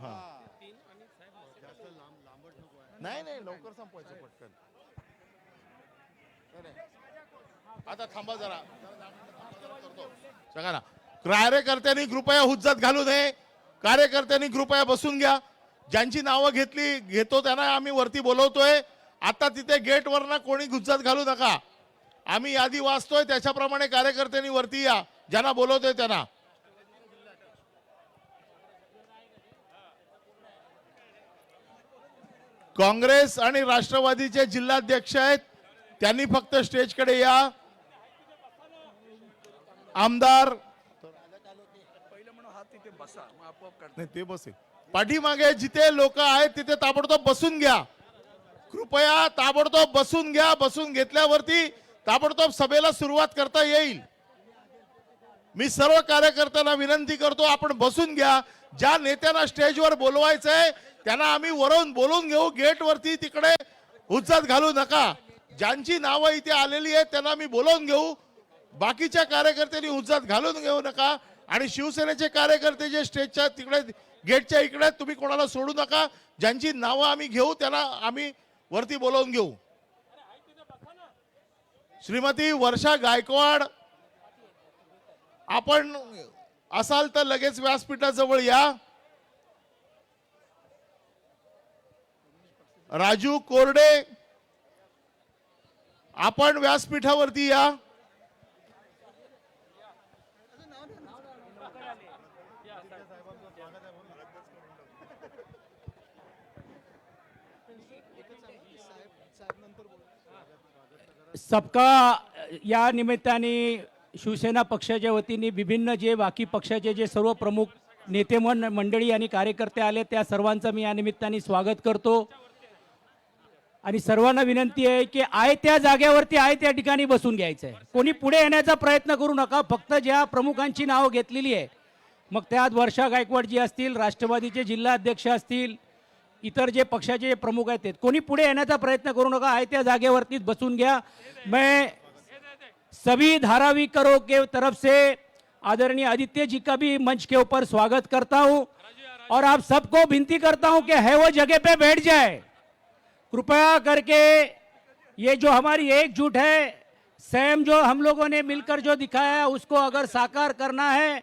हा नाही नाही लवकर संपवायचं पटकन. नाही, नाही. आता थांबा जरा करतो सगळा ना. कार्यकर्त्यांनी कृपया हुज्जत घालू नये. कार्यकर्त्यांनी कृपया बसून घ्या. ज्यांची नावं घेतो त्यांना आम्ही वरती बोलवतोय. आता तिथे गेटवर ना कोणी हुज्जत घालू नका. आम्ही यादी वाचतोय त्याच्याप्रमाणे कार्यकर्त्यांनी वरती या. ज्यांना बोलवतोय त्यांना. काँग्रेस आणि राष्ट्रवादीचे जिल्हाध्यक्ष आहेत त्यांनी फक्त स्टेजकडे या. आमदार नाही ते बसेल पाठीमागे जिथे लोक आहेत तिथे ताबडतोब बसून घ्या. कृपया ताबडतोब बसून घ्या. बसून घेतल्यावरती ताबडतोब सभेला सुरुवात करता येईल. मी सर्व कार्यकर्त्यांना विनंती करतो आपण बसून घ्या. ज्या नेत्यांना स्टेजवर बोलवायचंय त्यांना आम्ही वरून बोलून घेऊ. गेटवरती तिकडे हुज्जत घालू नका. ज्यांची नावं इथे आलेली आहेत त्यांना मी बोलवून घेऊ. बाकीच्या कार्यकर्त्यांनी हुज्जत घालून घेऊ नका. आणि शिवसेनेचे कार्यकर्ते जे स्टेजच्या तिकडे गेटच्या इकडे तुम्ही कोणाला सोडू नका. ज्यांची नावं आम्ही घेऊ त्यांना आम्ही वरती बोलवून घेऊ. श्रीमती वर्षा गायकवाड आपण असाल तर लगेच व्यासपीठाजवळ या. राजू कोरडे आपण व्यासपीठावरती या. सबका या निमित्ताने शिवसेना पक्षाच्या वतीने विभिन्न जे बाकी पक्षाचे जे सर्व प्रमुख नेते मंडळी आणि कार्यकर्ते आले त्या सर्वांचं मी या निमित्ताने स्वागत करतो. आणि सर्वांना विनंती आहे की आहे त्या जागेवरती आहे त्या ठिकाणी बसून घ्यायचं आहे. कोणी पुढे येण्याचा प्रयत्न करू नका. फक्त ज्या प्रमुखांची नावं घेतलेली आहे मग त्यात वर्षा गायकवाड जी असतील, राष्ट्रवादीचे जिल्हाध्यक्ष असतील, इतर जे पक्षाचे जे प्रमुख आहेत कोणी पुढे येण्याचा प्रयत्न करू नका. आहे त्या जागेवरतीच बसून घ्या. मैं सभी धाराविकरों के तरफ से आदरणीय आदित्य जी का भी मंच के ऊपर स्वागत करता हूं और आप सबको विनती करता हूं कि है वो जगह पे बैठ जाए. कृपया करके ये जो हमारी एकजुट है, संयम जो हम लोगों ने मिलकर जो दिखाया है उसको अगर साकार करना है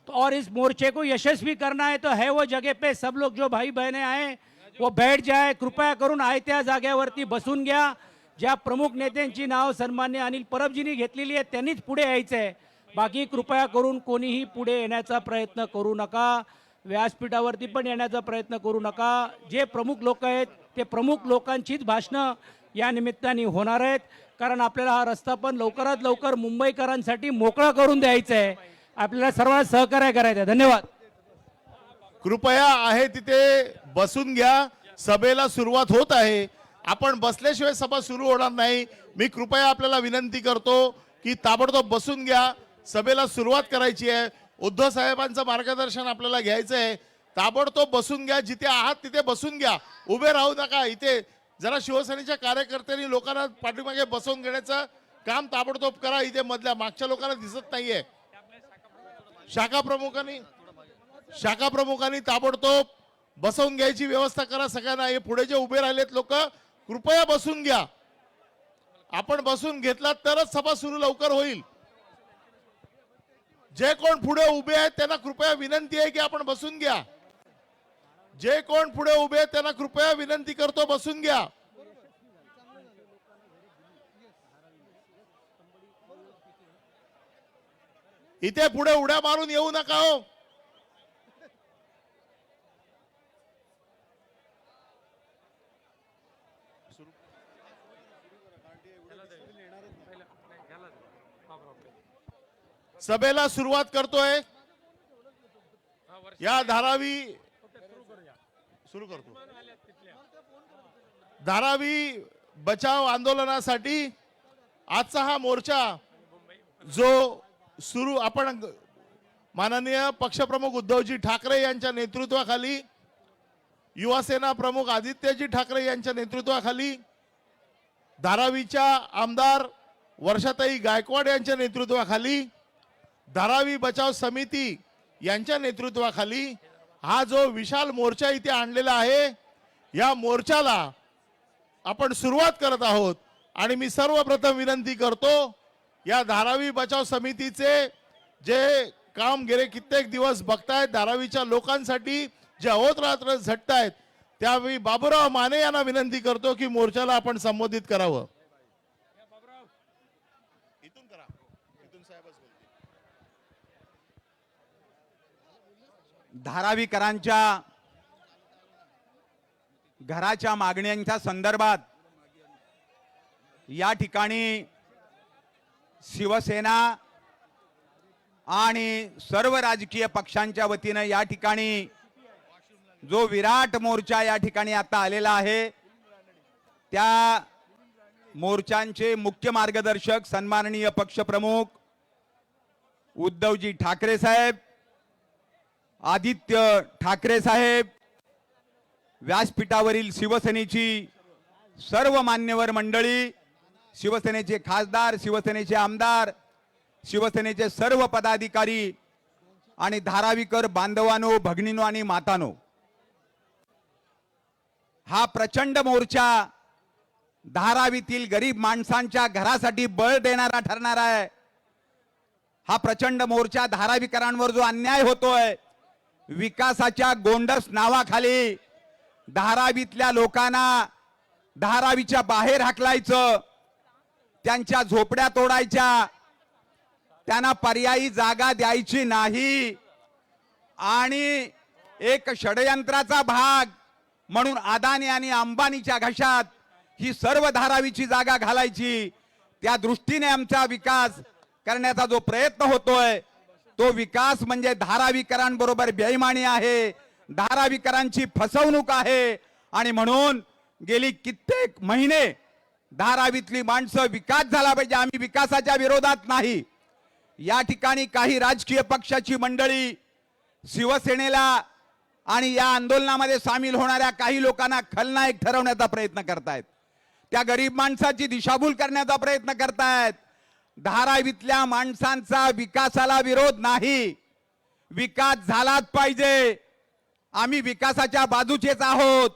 तो और इस मोर्चे को यशस्वी करना है तो है वो जगह पे सब लोग जो भाई बहनें आए वो बैठ जाए. कृपया करून आहे त्या जागेवरती बसून घ्या. ज्या प्रमुख नेत्यांची नाव सन्मान्य अनिल परबजींनी घेतलेली आहे त्यांनीच पुढे यायचं आहे. बाकी कृपया करून कोणीही पुढे येण्याचा प्रयत्न करू नका. व्यासपीठावरती पण येण्याचा प्रयत्न करू नका. जे प्रमुख लोक आहेत ते प्रमुख लोकांचीच भाषणं या निमित्ताने होणार आहेत. कारण आपल्याला हा रस्ता पण लवकरात लवकर मुंबईकरांसाठी मोकळा करून द्यायचा आहे. आपल्याला सर्वांना सहकार्य करायचं आहे. धन्यवाद. कृपया आहे तिथे बसून घ्या. सभेला सुरुवात होत आहे. आपण बसल्याशिवाय सभा सुरू होणार नाही. मी कृपया आपल्याला विनंती करतो की ताबडतोब बसून घ्या. सभेला सुरुवात करायची आहे. उद्धव साहेबांचं मार्गदर्शन आपल्याला घ्यायचं आहे. ताबडतोब बसून घ्या. जिथे आहात तिथे बसून घ्या. उभे राहू नका. इथे जरा शिवसेनेच्या कार्यकर्त्यांनी लोकांना पाठीमागे बसवून घेण्याचं काम ताबडतोब करा. इथे मधल्या मागच्या लोकांना दिसत नाहीये. शाखा प्रमुखांनी ताबडतोब बसवून घ्यायची व्यवस्था करा सगळ्यांना. हे पुढे जे उभे राहिलेत लोक कृपया बसून घ्या. आपण बसून घेतलात तरच सभा सुरू लवकर होईल. जे कोण पुढे उभे आहेत त्यांना कृपया विनंती आहे की आपण बसून घ्या. जे कोण पुढे उभे आहेत त्यांना कृपया विनंती करतो बसून घ्या. इथे पुढे उड्या मारून येऊ नका हो. सभेला सुरुवात करतोय. या धारावी सुरू करतो. धारावी बचाव आंदोलनासाठी आजचा हा मोर्चा जो सुरू आपण माननीय पक्षप्रमुख उद्धवजी ठाकरे यांच्या नेतृत्वाखाली, युवासेना प्रमुख आदित्यजी ठाकरे यांच्या नेतृत्वाखाली, धारावीच्या आमदार वर्षाताई गायकवाड यांच्या नेतृत्वाखाली, धारावी बचाव समिती यांच्या नेतृत्वाखाली हा जो विशाल मोर्चा इथे आणलेला आहे, या मोर्चाला आपण सुरुवात करत आहोत. आणि मी सर्वप्रथम विनंती करतो, या धारावी बचाव समितीचे जे काम गेले कित्येक दिवस बघतायत, धारावीच्या लोकांसाठी जे अहोरात्र झटतायत, त्यावेळी बाबूराव माने यांना विनंती करतो की मोर्चाला आपण संबोधित करावं. इथून करा, इथून साहेबच बोलतील. धारावीकरांच्या घराच्या मागण्यांच्या संदर्भात या ठिकाणी शिवसेना आणि सर्व राजकीय पक्षांच्या वतीनं या ठिकाणी जो विराट मोर्चा या ठिकाणी आता आलेला आहे, त्या मोर्चांचे मुख्य मार्गदर्शक सन्माननीय पक्षप्रमुख उद्धवजी ठाकरे साहेब, आदित्य ठाकरे साहेब, व्यासपीठावरील शिवसेनेची सर्व मान्यवर मंडळी, शिवसेनेचे खासदार, शिवसेनेचे आमदार, शिवसेनेचे सर्व पदाधिकारी आणि धारावीकर बांधवांनो, भगिनींनो आणि मातांनो, हा प्रचंड मोर्चा धारावीतील गरीब माणसांच्या घरासाठी बळ देणारा ठरणार आहे. हा प्रचंड मोर्चा धारावीकरांवर जो अन्याय होतोय, विकासाच्या गोंडस नावाखाली धारावीतल्या लोकांना धारावीच्या बाहेर हाकलायचं, त्यांच्या झोपड्या तोडायच्या, त्यांना पर्यायी जागा द्यायची नाही आणि एक षडयंत्राचा भाग म्हणून अदानी आणि अंबानीच्या घशात ही सर्व धारावीची जागा घालायची, त्या दृष्टीने आमचा विकास करण्याचा जो प्रयत्न होतोय, तो विकास म्हणजे धारावीकरांबरोबर बेईमानी आहे, धारावीकरांची फसवणूक आहे. आणि म्हणून गेली कित्येक महिने धारावीतली माणसं विकास झाला पाहिजे, आम्ही विकासाच्या विरोधात नाही. या ठिकाणी काही राजकीय पक्षाची मंडळी शिवसेनेला आणि या आंदोलनामध्ये सामील होणाऱ्या काही लोकांना खलनायक ठरवण्याचा प्रयत्न करतायत, त्या गरीब माणसाची दिशाभूल करण्याचा प्रयत्न करतायत. धारावीतल्या माणसांचा विकासाला विरोध नाही, विकास झालाच पाहिजे, आम्ही विकासाच्या बाजूचेच आहोत.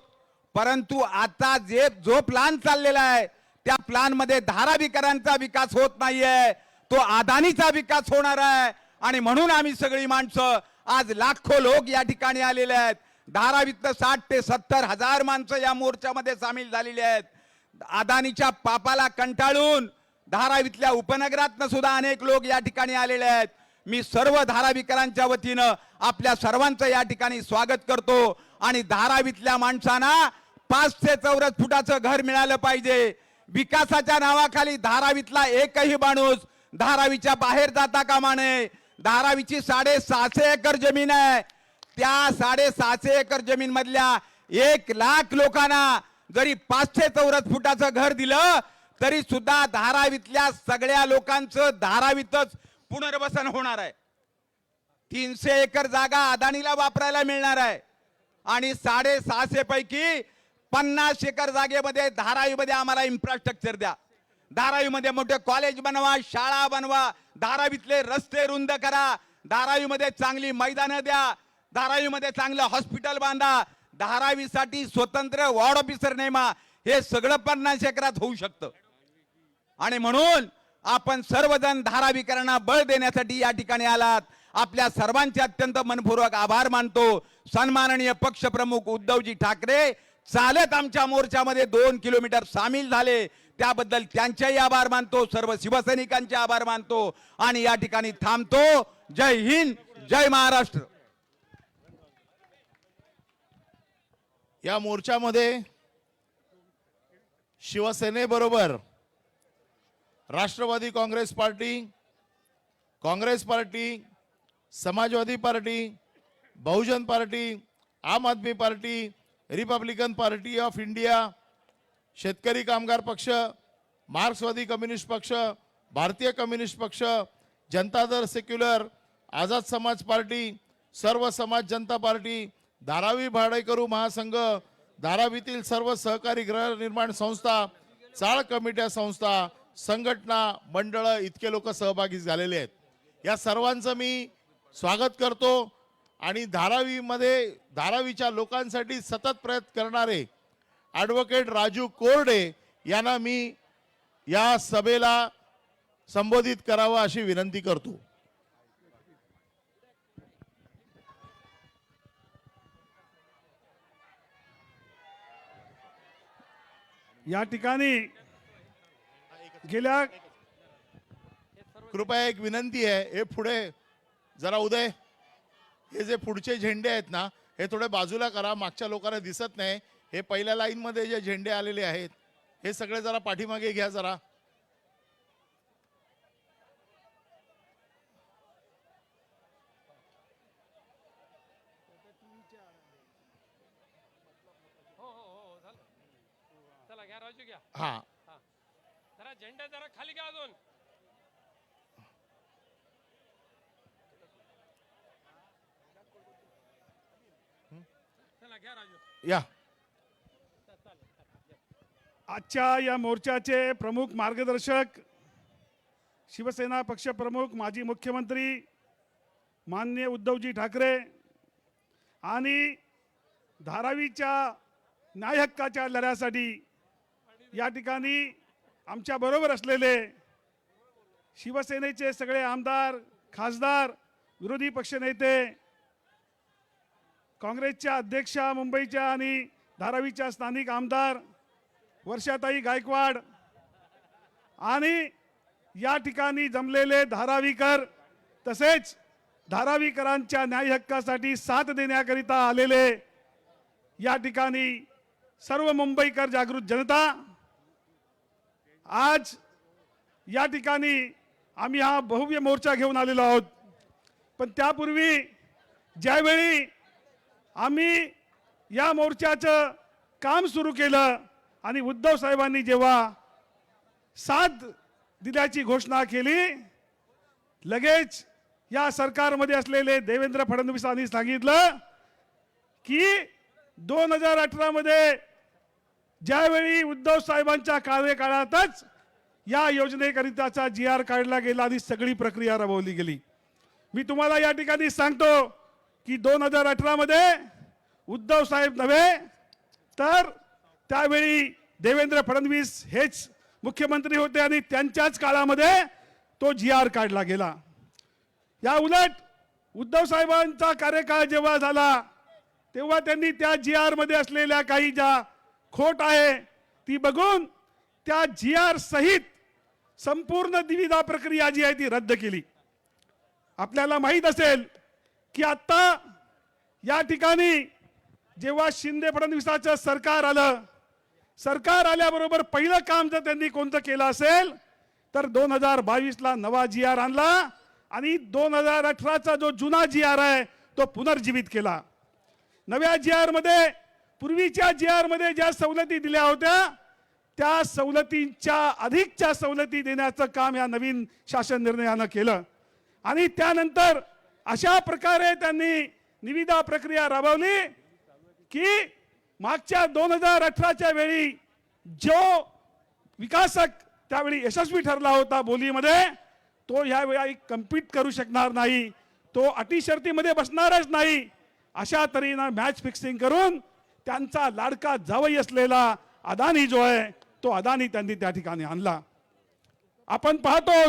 परंतु आता जो प्लान चाललेला आहे, त्या प्लान मध्ये धारावीकरांचा विकास होत नाहीये, तो अदानीचा विकास होणार आहे. आणि म्हणून आम्ही सगळी माणसं, आज लाखो लोक या ठिकाणी आलेले आहेत. धारावीतलं 60 ते 70 हजार माणसं या मोर्चामध्ये सामील झालेली आहेत. अदानीच्या पापाला कंटाळून धारावीतल्या उपनगरातनं सुद्धा अनेक लोक या ठिकाणी आलेले आहेत. मी सर्व धारावीकरांच्या वतीनं आपल्या सर्वांचं या ठिकाणी स्वागत करतो. आणि धारावीतल्या माणसांना 500 चौरस फुटाचं घर मिळालं पाहिजे. विकासाच्या नावाखाली धारावीतला एकही माणूस धारावीच्या बाहेर जाता कामा नये. धारावीची 650 एकर जमीन आहे, त्या 650 एकर जमीन मधल्या 1 लाख लोकांना जरी 500 चौरस फुटाचं घर दिलं तरी सुद्धा धारावीतल्या सगळ्या लोकांचं धारावीतच पुनर्वसन होणार आहे. 300 एकर जागा अदानीला वापरायला मिळणार आहे आणि 650 पैकी 50 एकर जागेमध्ये धारावीमध्ये आम्हाला इन्फ्रास्ट्रक्चर द्या. धारावीमध्ये मोठे कॉलेज बनवा, शाळा बनवा, धारावीतले रस्ते रुंद करा, धारावीमध्ये चांगली मैदानं द्या, धारावीमध्ये चांगलं हॉस्पिटल बांधा, धारावीसाठी स्वतंत्र वॉर्ड ऑफिसर नेमा. हे सगळं 50 एकरात होऊ शकतं. आणि म्हणून आपण सर्वजण धारावीकरांना बळ देण्यासाठी या ठिकाणी आलात. आपल्या सर्वांचे अत्यंत मनपूर्वक आभार मानतो. सन्माननीय पक्षप्रमुख उद्धवजी ठाकरे चालत आमच्या मोर्चामध्ये 2 किलोमीटर सामील झाले, त्याबद्दल त्यांचेही आभार मानतो, सर्व शिवसैनिकांचे आभार मानतो आणि या ठिकाणी थांबतो. जय हिंद, जय महाराष्ट्र. या मोर्चामध्ये शिवसेनेबरोबर Rashtravadi Congress party, Samajwadi party, Bahujan party, Aam Aadmi party, Republican party of India, Shetkari Kamgar पक्ष, मार्क्सवादी कम्युनिस्ट पक्ष, भारतीय कम्युनिस्ट पक्ष, जनता दल सेक्युलर, आझाद समाज पार्टी, सर्व समाज जनता पार्टी, धारावी भाडेकरू महासंघ, धारावीतील सर्व सहकारी गृहनिर्माण संस्था, चाळ कमिट्या संस्था, संघटना मंडळ, इतके लोक सहभागी झालेले आहेत. या सर्वांचं मी स्वागत करतो आणि धारावीच्या लोकांसाठी सतत प्रयत्न करणारे ॲडव्होकेट राजू कोरडे यांना मी या सभेला संबोधित करावं अशी विनंती करतो. या ठिकाणी गेल्या कृपया एक विनंती आहे, हे पुढे जरा उदय, हे जे पुढचे झेंडे आहेत ना हे थोडे बाजूला करा, मागच्या लोकांना दिसत नाही. हे पहिल्या लाईन मध्ये जे झेंडे आलेले आहेत हे सगळे जरा पाठीमागे घ्या जरा. चला घ्या राजू घ्या. हा जरा झेंडा जरा खाली घ्या अजून. चला घ्या राजू. या आजच्या या मोर्चाचे प्रमुख मार्गदर्शक शिवसेना पक्षप्रमुख माजी मुख्यमंत्री माननीय उद्धवजी ठाकरे आणि धारावीच्या न्याय हक्काच्या लढ्यासाठी या ठिकाणी आमच्या बरोबर असलेले शिवसेनेचे सगळे आमदार, खासदार, विरोधी पक्षनेते, काँग्रेसच्या अध्यक्षा मुंबईच्या आणि धारावीच्या स्थानिक आमदार वर्षाताई गायकवाड आणि या ठिकाणी जमलेले धारावीकर, तसेच धारावीकरांच्या न्याय हक्कासाठी साथ देण्याकरिता आलेले या ठिकाणी सर्व मुंबईकर जागृत जनता, आज या ठिकाणी आम्ही हा भव्य मोर्चा घेऊन आलेलो आहोत. पण त्यापूर्वी ज्यावेळी आम्ही या मोर्चाचं काम सुरू केलं आणि उद्धव साहेबांनी जेव्हा साथ दिल्याची घोषणा केली, लगेच या सरकारमध्ये असलेले देवेंद्र फडणवीसांनी सांगितलं की 2018 मध्ये ज्यावेळी उद्धव साहेबांच्या कार्यकाळातच या योजनेकरिताचा GR काढला गेला आणि सगळी प्रक्रिया राबवली गेली. मी तुम्हाला या ठिकाणी सांगतो की 2018 मध्ये उद्धव साहेब नव्हे तर त्यावेळी देवेंद्र फडणवीस हेच मुख्यमंत्री होते आणि त्यांच्याच काळामध्ये तो GR काढला गेला. या उलट उद्धव साहेबांचा कार्यकाळ जेव्हा झाला तेव्हा त्यांनी त्या GR मध्ये असलेल्या काही ज्या खोट आहे ती बघून त्या GR सहित संपूर्ण निविदा प्रक्रिया जी आहे ती रद्द केली. आपल्याला माहित असेल की आता या ठिकाणी जेव्हा शिंदे फडणवीसाचं सरकार आलं, सरकार आल्याबरोबर पहिलं काम जर त्यांनी कोणतं केलं असेल तर 2022ला नवा GR आणला आणि 2018चा जो जुना GR आहे तो पुनर्जीवित केला. नव्या GR मध्ये, पूर्वीच्या GR मध्ये ज्या सवलती दिल्या होत्या त्या सवलतींच्या अधिकच्या सवलती देण्याचं काम या नवीन शासन निर्णयानं केलं आणि त्यानंतर अशा प्रकारे त्यांनी निविदा प्रक्रिया राबवली की मागच्या 2018च्या वेळी जो विकासक त्यावेळी यशस्वी ठरला होता बोलीमध्ये तो यावेळी कम्पीट करू शकणार नाही, तो अटी शर्तीमध्ये बसणारच नाही. अशा तऱ्हेनं मॅच फिक्सिंग करून त्यांचा लाडका जावई असलेला अदानी जो आहे तो अदानी त्यांनी त्या ठिकाणी आणला. आपण पाहतो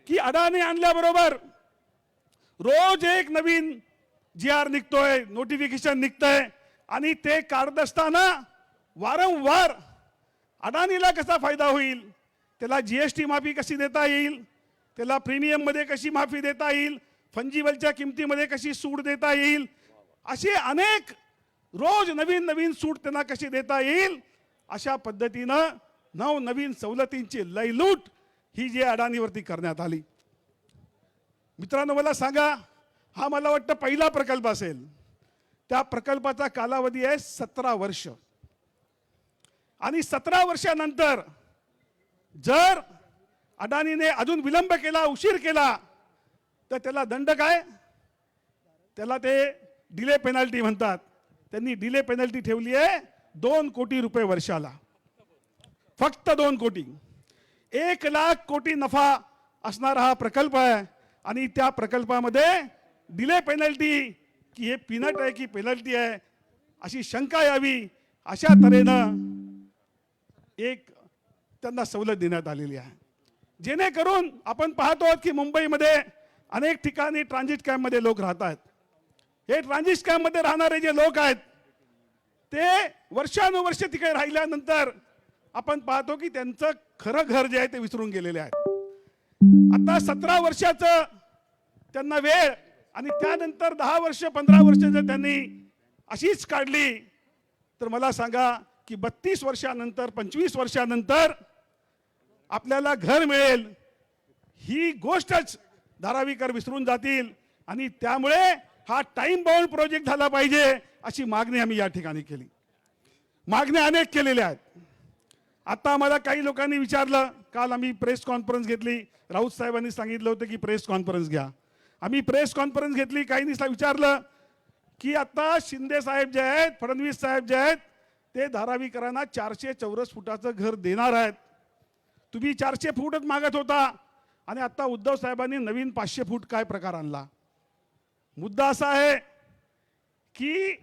की अदानी आणल्याबरोबर रोज एक नवीन GR निघतोय, नोटिफिकेशन निघतंय आणि ते काढत असताना वारंवार अदानीला कसा फायदा होईल, त्याला GST माफी कशी देता येईल, त्याला प्रीमियम मध्ये कशी माफी देता येईल, फंजिबलच्या किमतीमध्ये कशी सूट देता येईल, असे अनेक रोज नवीन नवीन सूट त्यांना कशी देता येईल, अशा पद्धतीनं नवनवीन सवलतींची लयलूट ही जी अडाणीवरती करण्यात आली. मित्रांनो मला सांगा, हा मला वाटतं पहिला प्रकल्प असेल. त्या प्रकल्पाचा कालावधी आहे 17 वर्ष आणि 17 वर्षानंतर जर अडाणीने अजून विलंब केला, उशीर केला तर त्याला दंड काय, त्याला ते डिले पेनल्टी म्हणतात. त्यांनी डिले पेनल्टी ठेवली आहे 2 कोटी रुपये वर्षाला, फक्त 2 कोटी. 1 लाख कोटी नफा असणारा हा प्रकल्प आहे आणि त्या प्रकल्पामध्ये डिले पेनल्टी की हे पीनट आहे की पेनल्टी आहे अशी शंका यावी अशा तऱ्हेनं एक त्यांना सवलत देण्यात आलेली आहे, जेणेकरून आपण पाहतो की मुंबईमध्ये अनेक ठिकाणी ट्रान्झिट कॅम्पमध्ये लोक राहतात. हे ट्रान्झिट कॅम्पमध्ये राहणारे जे लोक आहेत ते वर्षानुवर्ष तिकडे राहिल्यानंतर आपण पाहतो की त्यांचं खरं घर जे आहे ते विसरून गेलेले आहेत. आता 17 वर्षाचं त्यांना वेळ आणि त्यानंतर 10 वर्ष 15 वर्ष जर त्यांनी अशीच काढली तर मला सांगा की 32 वर्षानंतर 25 वर्षानंतर आपल्याला घर मिळेल ही गोष्टच धारावीकर विसरून जातील. आणि त्यामुळे हा टाइम बाउंड प्रोजेक्ट झाला पाहिजे अशी मागणी आम्ही या ठिकाणी केली. मागण्या अनेक केलेल्या आहेत. आता मला काही लोकांनी विचारलं, काल आम्ही प्रेस कॉन्फरन्स घेतली, राऊत साहेबांनी सांगितलं होतं की प्रेस कॉन्फरन्स घ्या. आम्ही प्रेस कॉन्फरन्स घेतली. काहींनी विचारलं की आता शिंदे साहेब जे आहेत, फडणवीस साहेब जे आहेत ते धारावीकरांना 400 चौरस फुटाचं घर देणार आहेत. तुम्ही 400 फूटच मागत होता आणि आता उद्धव साहेबांनी नवीन 500 फूट काय प्रकार आणला. मुद्दा असा आहे की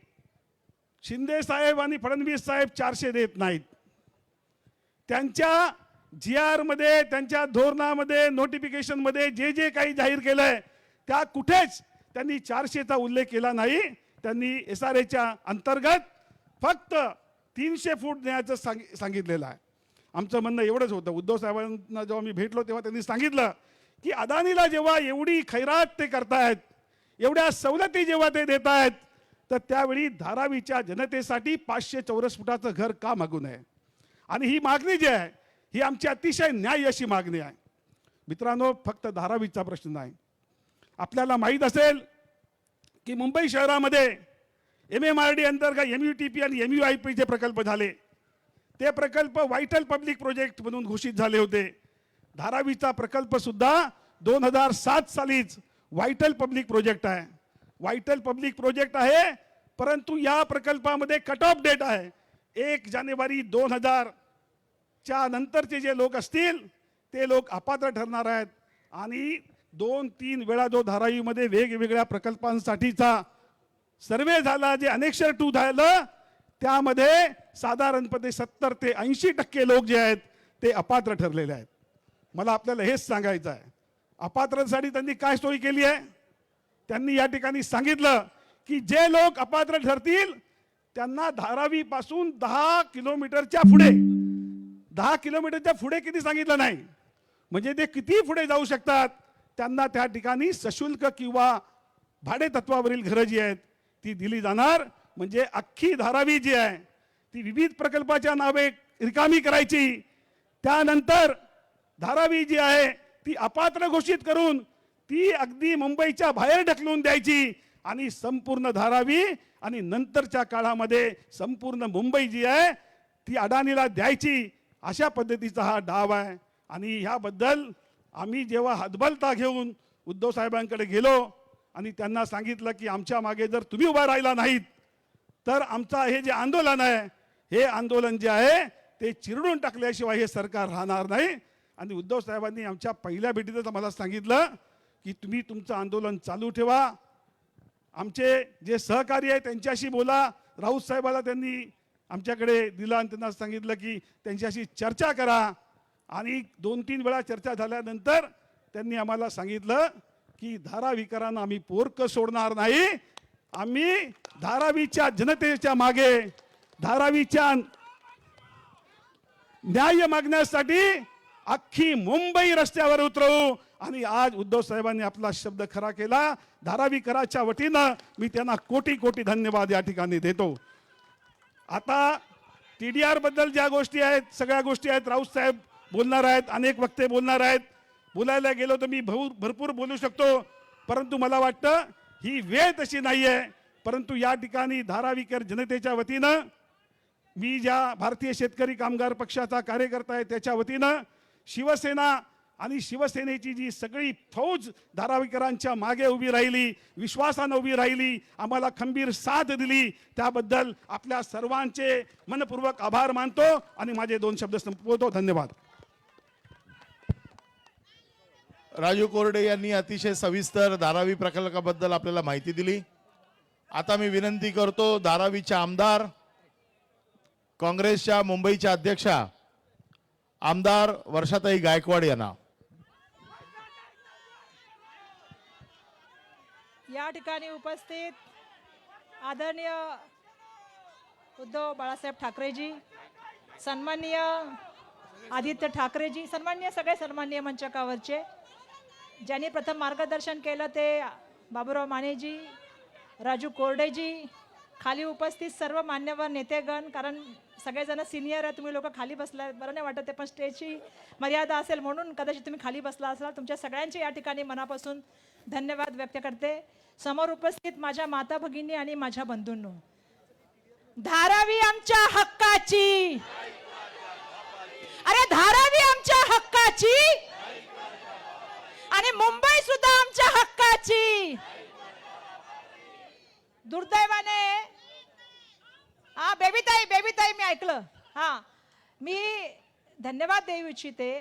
शिंदे साहेब आणि फडणवीस साहेब 400 देत नाहीत. त्यांच्या GR मध्ये, त्यांच्या धोरणामध्ये, नोटिफिकेशनमध्ये जे जे काही जाहीर केलंय त्या कुठेच त्यांनी 400चा उल्लेख केला नाही. त्यांनी SRAच्या अंतर्गत फक्त 300 फूट देण्याचं सांगितलेलं आहे. आमचं म्हणणं एवढंच होतं. उद्धव साहेबांना जेव्हा मी भेटलो तेव्हा त्यांनी सांगितलं की अदानीला जेव्हा एवढी खैरात ते करतायत, एवढ्या सवलती जेव्हा ते देत आहेत, तर त्यावेळी धारावीच्या जनतेसाठी 500 चौरस फुटाचं घर का मागू नये. आणि ही मागणी जी आहे ही आमची अतिशय न्याय्य अशी मागणी आहे. मित्रांनो, फक्त धारावीचा प्रश्न नाही. आपल्याला माहीत असेल की मुंबई शहरामध्ये MMRD अंतर्गत MUTP आणि MUIP चे प्रकल्प झाले. ते प्रकल्प व्हायटल पब्लिक प्रोजेक्ट म्हणून घोषित झाले होते. धारावीचा प्रकल्प सुद्धा 2007 सालीच व्हायटल पब्लिक प्रोजेक्ट आहे. व्हायटल पब्लिक प्रोजेक्ट आहे, परंतु या प्रकल्पामध्ये कट ऑफ डेट आहे 1 जानेवारी 2000 च्या नंतरचे जे लोक असतील ते लोक अपात्र ठरणार आहेत. आणि 2-3 वेळा जो धारावीमध्ये वेगवेगळ्या प्रकल्पांसाठीचा सर्वे झाला, जे अनेक्षर 2 झालं, त्यामध्ये साधारणपणे 70 ते 80% लोक जे आहेत ते अपात्र ठरलेले आहेत. मला आपल्याला हेच सांगायचं आहे, अपात्रांसाठी त्यांनी काय सोय केली आहे. त्यांनी या ठिकाणी सांगितलं की जे लोक अपात्र ठरतील त्यांना धारावी पासून 10 किलोमीटरच्या पुढे, 10 किलोमीटरच्या पुढे किती सांगितलं नाही, म्हणजे ते किती पुढे जाऊ शकतात, त्यांना त्या ठिकाणी सशुल्क किंवा भाडे तत्वावरील घरं जी आहेत ती दिली जाणार. म्हणजे अख्खी धारावी जी आहे ती विविध प्रकल्पाच्या नावे रिकामी करायची. त्यानंतर धारावी जी आहे ती अपात्र घोषित करून ती अगदी मुंबईच्या बाहेर ढकलून द्यायची आणि संपूर्ण धारावी आणि नंतरच्या काळामध्ये संपूर्ण मुंबई जी आहे ती अडाणीला द्यायची. अशा पद्धतीचा हा डाव आहे. आणि ह्याबद्दल आम्ही जेव्हा हतबलता घेऊन उद्धव साहेबांकडे गेलो आणि त्यांना सांगितलं की आमच्या मागे जर तुम्ही उभा राहिला नाहीत तर आमचा हे जे आंदोलन आहे, हे आंदोलन जे आहे ते चिरडून टाकल्याशिवाय हे सरकार राहणार नाही. आणि उद्धव साहेबांनी आमच्या पहिल्या भेटीतच आम्हाला सांगितलं की तुम्ही तुमचं आंदोलन चालू ठेवा, आमचे जे सहकारी आहे त्यांच्याशी बोला. राऊत साहेबाला त्यांनी आमच्याकडे दिला आणि त्यांना सांगितलं की त्यांच्याशी चर्चा करा. आणि 2-3 वेळा चर्चा झाल्यानंतर त्यांनी आम्हाला सांगितलं की धारावीकरांना आम्ही पोरकं सोडणार नाही. आम्ही धारावीच्या जनतेच्या मागे, धारावीच्या न्याय मागण्यासाठी अख्खी मुंबई रस्त्यावर उतरवू. आणि आज उद्धव साहेबांनी आपला शब्द खरा केला. धारावीकराच्या वतीनं मी त्यांना कोटी कोटी धन्यवाद या ठिकाणी देतो. आता TDR बद्दल ज्या गोष्टी आहेत सगळ्या गोष्टी आहेत, राऊत साहेब बोलणार आहेत, अनेक वक्ते बोलणार आहेत. बोलायला गेलो तर मी भरपूर बोलू शकतो, परंतु मला वाटतं ही वेळ तशी नाही आहे. परंतु या ठिकाणी धारावीकर जनतेच्या वतीनं, मी ज्या भारतीय शेतकरी कामगार पक्षाचा कार्यकर्ता आहे त्याच्या वतीनं, शिवसेना आणि शिवसेनेची जी सगळी फौज धारावीकरांच्या मागे उभी राहिली, विश्वासानं उभी राहिली, आम्हाला खंबीर साथ दिली, त्याबद्दल आपल्या सर्वांचे मनपूर्वक आभार मानतो आणि माझे 2 शब्द संपवतो. धन्यवाद. राजू कोरडे यांनी अतिशय सविस्तर धारावी प्रकल्पाबद्दल आपल्याला माहिती दिली. आता मी विनंती करतो धारावीच्या आमदार, काँग्रेसच्या मुंबईच्या अध्यक्षा आमदार वर्षाताई गायकवाड यांना. या ठिकाणी उपस्थित आदरणीय उद्धव बाळासाहेब ठाकरेजी, सन्माननीय आदित्य ठाकरेजी, सन्माननीय सगळे सन्माननीय मंचकावरचे, ज्यांनी प्रथम मार्गदर्शन केलं ते बाबूराव मानेजी, राजू कोरडेजी, खाली उपस्थित सर्व मान्यवर नेतेगण, कारण सगळेजण सिनियर आहे, तुम्ही लोक खाली बसलाय, बरं नाही वाटत आहे, पण स्टेजची मर्यादा असेल म्हणून कदाचित तुम्ही खाली बसला असाल. तुमच्या सगळ्यांचे या ठिकाणी मनापासून धन्यवाद व्यक्त करते. समोर उपस्थित माझ्या माता भगिनी आणि माझ्या बंधूंनो, धारावी आमच्या हक्काची, अरे धारावी आमच्या हक्काची आणि मुंबई सुद्धा आमच्या हक्काची. दुर्दैवाने बेबीताई मी ऐकलं. मी धन्यवाद देऊ इच्छिते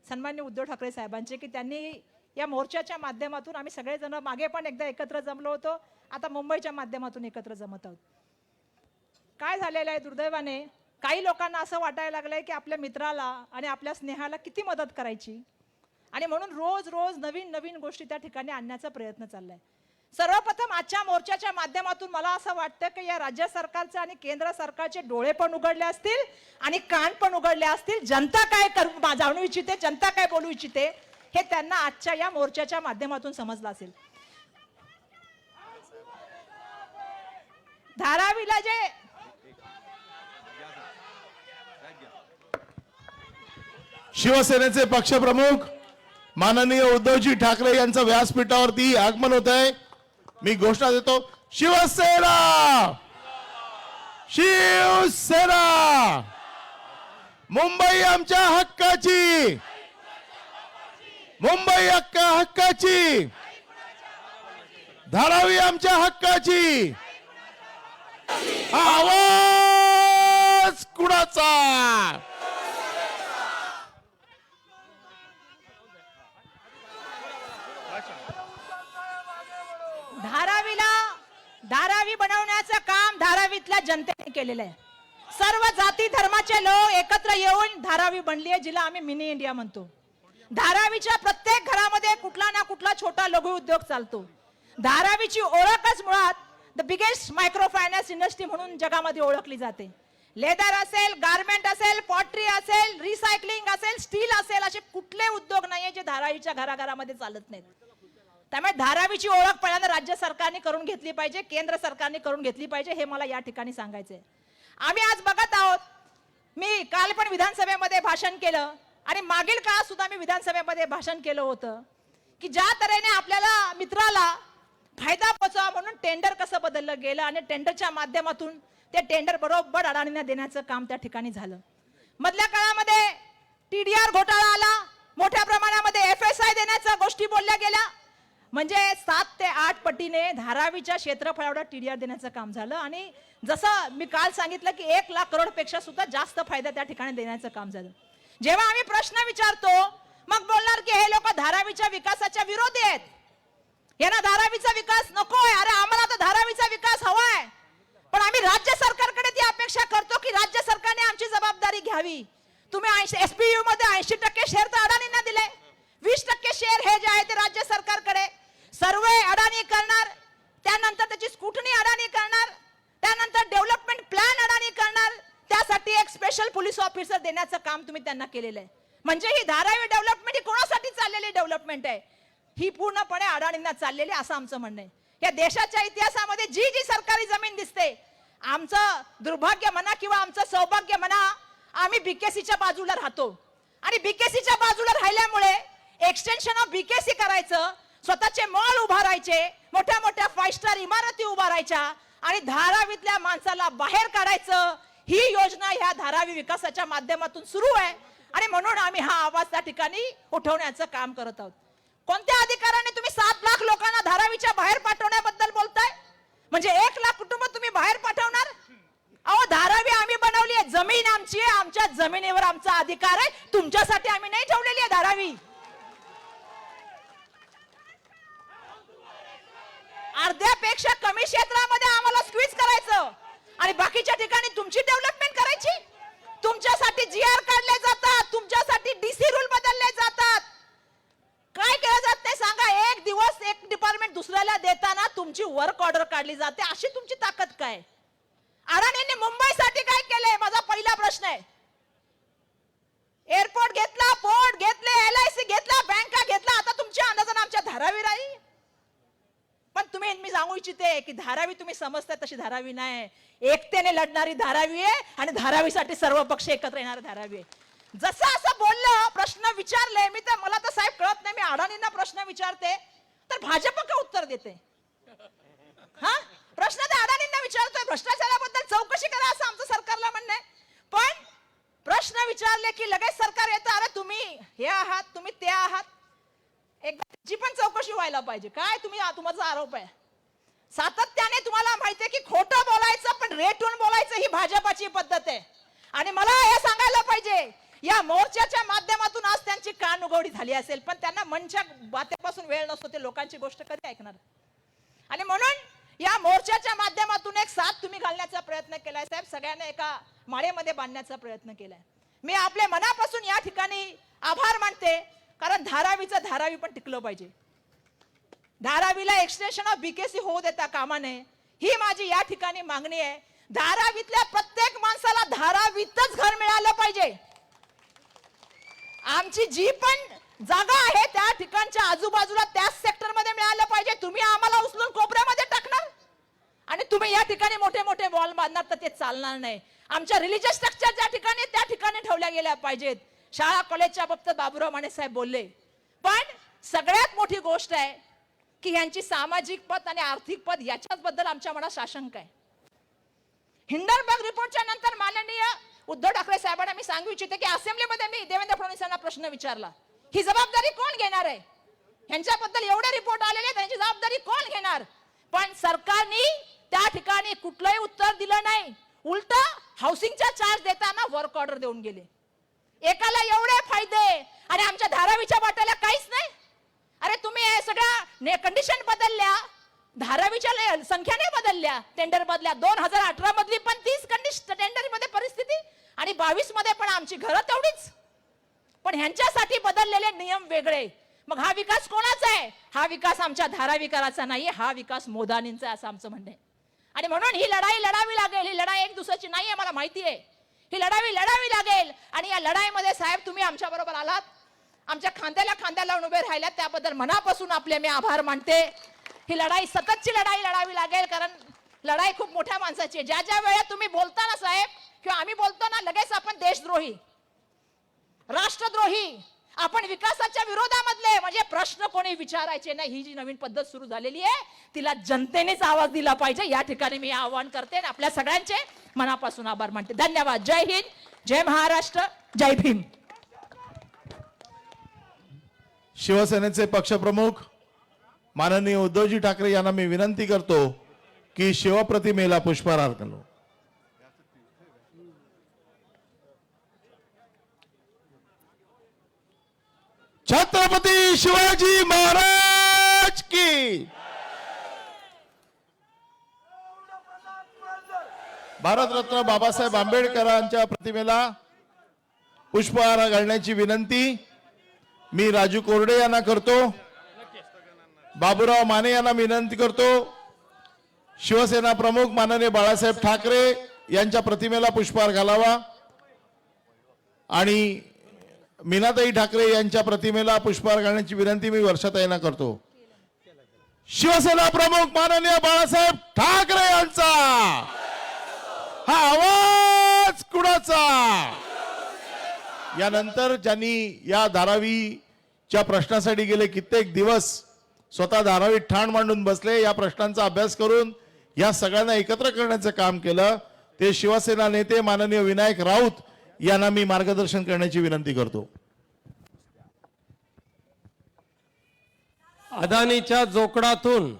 सन्मान्य उद्धव ठाकरे साहेबांचे की त्यांनी या मोर्चाच्या माध्यमातून, आम्ही सगळेजण मागे पण एकदा एकत्र जमलो होतो, आता मुंबईच्या माध्यमातून एकत्र जमत आहोत. काय झालेलं आहे, दुर्दैवाने काही लोकांना असं वाटायला लागलंय की आपल्या मित्राला आणि आपल्या स्नेहाला किती मदत करायची, आणि म्हणून रोज रोज नवीन नवीन गोष्टी त्या ठिकाणी आणण्याचा प्रयत्न चाललाय. सर्वप्रथम आजच्या मोर्चाच्या माध्यमातून मला असं वाटतं की या राज्य सरकारचे आणि केंद्र सरकारचे डोळे पण उघडले असतील आणि कान पण उघडले असतील. जनता काय जाणू इच्छिते, जनता काय बोलू इच्छिते, हे त्यांना आजच्या या मोर्चाच्या माध्यमातून समजलं असेल. धारावीला जे शिवसेनेचे पक्षप्रमुख माननीय उद्धवजी ठाकरे यांचं व्यासपीठावरती आगमन होत आहे. मी घोषणा देतो, शिवसेना शिवसेना, मुंबई आमच्या हक्काची, मुंबई हक्काची, धारावी आमच्या हक्काची. आवाज कुणाचा? धारावी बनवण्याचं काम धारावीतल्या जनतेने केलेलं आहे. सर्व जाती धर्माचे लोक एकत्र येऊन धारावी बनली आहे, जिला आम्ही मिनी इंडिया म्हणतो. धारावीच्या प्रत्येक घरामध्ये कुठला ना कुठला छोटा लघु उद्योग चालतो. धारावीची ओळखच मुळात the biggest micro finance industry म्हणून जगामध्ये ओळखली जाते. लेदर असेल, गारमेंट असेल, पॉटरी असेल, रिसायकलिंग असेल, स्टील असेल, असे कुठले उद्योग नाहीये जे धारावीच्या घराघरामध्ये चालत नाहीत. त्यामुळे धारावीची ओळख पहिल्यांदा राज्य सरकारने करून घेतली पाहिजे, केंद्र सरकारने करून घेतली पाहिजे, हे मला या ठिकाणी सांगायचंय. आम्ही आज बघत आहोत, मी काल पण विधानसभेमध्ये भाषण केलं आणि मागील काळात सुद्धा मी विधानसभेमध्ये भाषण केलं होतं की ज्या तऱ्हेने आपल्याला मित्राला फायदा पोहोचावा म्हणून टेंडर कसं बदललं गेलं आणि टेंडरच्या माध्यमातून ते टेंडर बरोबर अडाणींना देण्याचं काम त्या ठिकाणी झालं. मधल्या काळामध्ये TDR घोटाळा आला, मोठ्या प्रमाणामध्ये FSI देण्याच्या गोष्टी बोलल्या गेल्या, म्हणजे 7 ते 8 पटीने धारावीच्या क्षेत्रफळावर TDR देण्याचं काम झालं. आणि जसं मी काल सांगितलं की 1 लाख करोड पेक्षा सुद्धा जास्त फायदा त्या ठिकाणी देण्याचं काम झालं. जेव्हा आम्ही प्रश्न विचारतो मग बोलणार की हे लोक धारावीच्या विकासाच्या विरोधी आहेत, यांना धारावीचा विकास नकोय. अरे आम्हाला तर धारावीचा विकास हवाय, पण आम्ही राज्य सरकारकडे ती अपेक्षा करतो की राज्य सरकारने आमची जबाबदारी घ्यावी. तुम्ही SPU मध्ये 80% शेअर तर अडाणींना दिले, 20% शेअर हे जे आहे ते राज्य सरकारकडे. सर्वे अडाणी करणार, त्यानंतर त्याची स्कुटनी अडाणी करणार, त्यानंतर डेव्हलपमेंट प्लॅन अडाणी करणार, त्यासाठी एक स्पेशल पोलीस ऑफिसर देण्याचं काम तुम्ही त्यांना केलेलं आहे. म्हणजे ही धारावी डेव्हलपमेंट ही कोणासाठी चाललेली डेव्हलपमेंट आहे, ही पूर्णपणे अडाणींना चाललेली, असं आमचं म्हणणं आहे. या देशाच्या इतिहासामध्ये जी जी सरकारी जमीन दिसते, आमचं दुर्भाग्य म्हणा किंवा आमचं सौभाग्य म्हणा, आम्ही BKCच्या बाजूला राहतो आणि BKCच्या बाजूला राहिल्यामुळे एक्सटेन्शन ऑफ BKC करायचं, स्वतःचे मॉल उभारायचे, मोठ्या मोठ्या 5 स्टार इमारती उभारायच्या आणि धारावीतल्या माणसाला बाहेर काढायचं, ही योजना ह्या धारावी विकासाच्या माध्यमातून सुरू आहे. आणि म्हणून आम्ही हा आवाज त्या ठिकाणी उठवण्याचं काम करत आहोत. कोणत्या अधिकाराने तुम्ही 7 लाख लोकांना धारावीच्या बाहेर पाठवण्याबद्दल बोलताय? म्हणजे 1 लाख कुटुंब तुम्ही बाहेर पाठवणार? अहो, धारावी आम्ही बनवली आहे, जमीन आमची आहे, आमच्या जमिनीवर आमचा अधिकार आहे, तुमच्यासाठी आम्ही नाही ठेवलेली आहे धारावी. अर्ध्यापेक्षा कमी क्षेत्रामध्ये आम्हाला स्क्वीज करायचं आणि बाकीच्या ठिकाणी तुमची डेव्हलपमेंट करायची. तुमच्यासाठी जीआर काढले जातात, तुमच्यासाठी डीसी रूल बदलले जातात. काय केलं जात नाही सांगा. एक दिवस एक डिपार्टमेंट दुसऱ्याला देताना तुमची वर्क ऑर्डर काढली जाते. अशी तुमची ताकद काय? अडाणींनी मुंबईसाठी काय केलंय? माझा पहिला प्रश्न आहे. एअरपोर्ट घेतला, पोर्ट घेतले, LIC घेतला, बँका घेतला. आता तुमच्या अंदाजाने आमच्या धारावी राहील. पण तुम्ही मी सांगू इच्छिते की धारावी तुम्ही समजताय तशी धारावी नाही. एकतेने लढणारी धारावी आहे आणि धारावीसाठी सर्व पक्ष एकत्र येणारी धारावी आहे. जसं असं बोललं, प्रश्न विचारले मी, तर मला तर साहेब कळत नाही. मी अडाणींना प्रश्न विचारते तर भाजप का उत्तर देते? हा प्रश्न तर अडाणींना विचारतोय. भ्रष्टाचाराबद्दल चौकशी करा असं आमचं सरकारला म्हणणं आहे. पण प्रश्न विचारले की लगेच सरकार येतं, अरे तुम्ही हे आहात, तुम्ही ते आहात. एकदा पण चौकशी व्हायला पाहिजे. काय तुमचा आरोप आहे? सातत्याने तुम्हाला माहितीये की खोटं बोलायचं पण रेटून बोलायचं ही भाजपाची पद्धत आहे. आणि मला हे सांगायला पाहिजे, या मोर्चाच्या माध्यमातून आज त्यांची कान उघडी झाली असेल, पण त्यांना मनच्या बातेपासून वेळ नसतो. ते लोकांची गोष्ट कधी ऐकणार? आणि म्हणून या मोर्चाच्या माध्यमातून एक साथ तुम्ही घालण्याचा प्रयत्न केलाय साहेब. सगळ्यांना एका माळेमध्ये बांधण्याचा प्रयत्न केलाय. मी आपल्या मनापासून या ठिकाणी आभार मानते, कारण धारावीचं धारावी पण टिकलं पाहिजे. धारावीला एक्सटेन्शन ऑफ BKC होऊ देता कामा नये, ही माझी या ठिकाणी मागणी आहे. धारावीतल्या प्रत्येक माणसाला धारावीतच घर मिळालं पाहिजे. आमची जी पण जागा आहे त्या ठिकाणच्या आजूबाजूला त्याच सेक्टर मध्ये मिळालं पाहिजे. तुम्ही आम्हाला उचलून कोपऱ्यामध्ये टाकणार आणि तुम्ही या ठिकाणी मोठे मोठे वॉल बांधणार तर ते चालणार नाही. आमच्या रिलीजियस स्ट्रक्चर ज्या ठिकाणी त्या ठिकाणी ठेवल्या गेल्या पाहिजेत. शाळा कॉलेजच्या बाबतीत बाबूराव माने साहेब बोलले, पण सगळ्यात मोठी गोष्ट आहे की यांची सामाजिक पद आणि आर्थिक पद याच्याच बद्दल आमच्या मनात साशंक आहे. हिंडनबर्ग रिपोर्टच्या नंतर माननीय उद्धव ठाकरे साहेबांना मी सांगू इच्छिते की असेंब्लीमध्ये मी देवेंद्र फडणवीस यांना प्रश्न विचारला, ही जबाबदारी कोण घेणार आहे? यांच्याबद्दल एवढे रिपोर्ट आलेले, त्यांची जबाबदारी कोण घेणार? पण सरकारने त्या ठिकाणी कुठलंही उत्तर दिलं नाही. उलट हाऊसिंगचा चार्ज देताना वर्क ऑर्डर देऊन गेले. एकाला एवढे फायदे आणि आमच्या धारावीच्या वाट्याला काहीच नाही. अरे तुम्ही हे सगळ्या कंडिशन बदलल्या, धारावीच्या संख्याने बदलल्या, टेंडर बदलल्या. 2018 मधली पण 30 कंडिशन टेंडर मध्ये परिस्थिती आणि 22 मध्ये पण आमची घरं तेवढीच. पण ह्यांच्यासाठी बदललेले नियम वेगळे. मग हा विकास कोणाचा आहे? हा विकास आमच्या धारावीकराचा नाहीये, हा विकास मोदानींचा असं आमचं म्हणणं आहे. आणि म्हणून ही लढाई लढावी लागेल. ही लढाई एक दुसऱ्याची नाहीये, मला माहिती आहे. ही लढाई लढावी लागेल. आणि या लढाईमध्ये साहेब तुम्ही आमच्या बरोबर आलात, आमच्या खांद्याला खांद्या लावून उभे राहिल्यात, त्याबद्दल मनापासून आपले मी आभार मानते. ही लढाई सततची लढाई लढावी लागेल, कारण लढाई खूप मोठ्या माणसाची आहे. ज्या ज्या वेळेला तुम्ही बोलता ना साहेब किंवा आम्ही बोलतो ना, लगेच आपण देशद्रोही, राष्ट्रद्रोही, आपण विकासाच्या विरोधामधले म्हणजे प्रश्न कोणी विचारायचे नाही. ही जी नवीन पद्धत सुरू झालेली आहे तिला जनतेनेच आवाज दिला पाहिजे. या ठिकाणी मी आवाहन करते. आपल्या सगळ्यांचे मनापासून आभार मानते. धन्यवाद. जय हिंद, जय महाराष्ट्र, जय भीम. शिवसेनेचे पक्षप्रमुख माननीय उद्धवजी ठाकरे यांना मी विनंती करतो की शिवप्रतिमेला पुष्पहार अर्पण करू. छत्रपती शिवाजी महाराज की. भारतरत्न बाबासाहेब आंबेडकरांच्या प्रतिमेला पुष्पहार घालण्याची विनंती मी राजू कोरडे यांना करतो. बाबूराव माने यांना विनंती करतो. शिवसेना प्रमुख माननीय बाळासाहेब ठाकरे यांच्या प्रतिमेला पुष्पहार घालावा आणि मीनाताई ठाकरे यांच्या प्रतिमेला पुष्पहार घालण्याची विनंती मी वर्षाताईंना करतो. शिवसेना प्रमुख माननीय बाळासाहेब ठाकरे यांचा हा आवाज कुणाचा? यानंतर ज्यांनी या धारावीच्या प्रश्नासाठी गेले कित्येक दिवस स्वतः धारावीत ठाण मांडून बसले, या प्रश्नांचा अभ्यास करून या सगळ्यांना एकत्र करण्याचं काम केलं, ते शिवसेना नेते माननीय विनायक राऊत यांना मी मार्गदर्शन करण्याची विनंती करतो. अदानीच्या जोकडातून,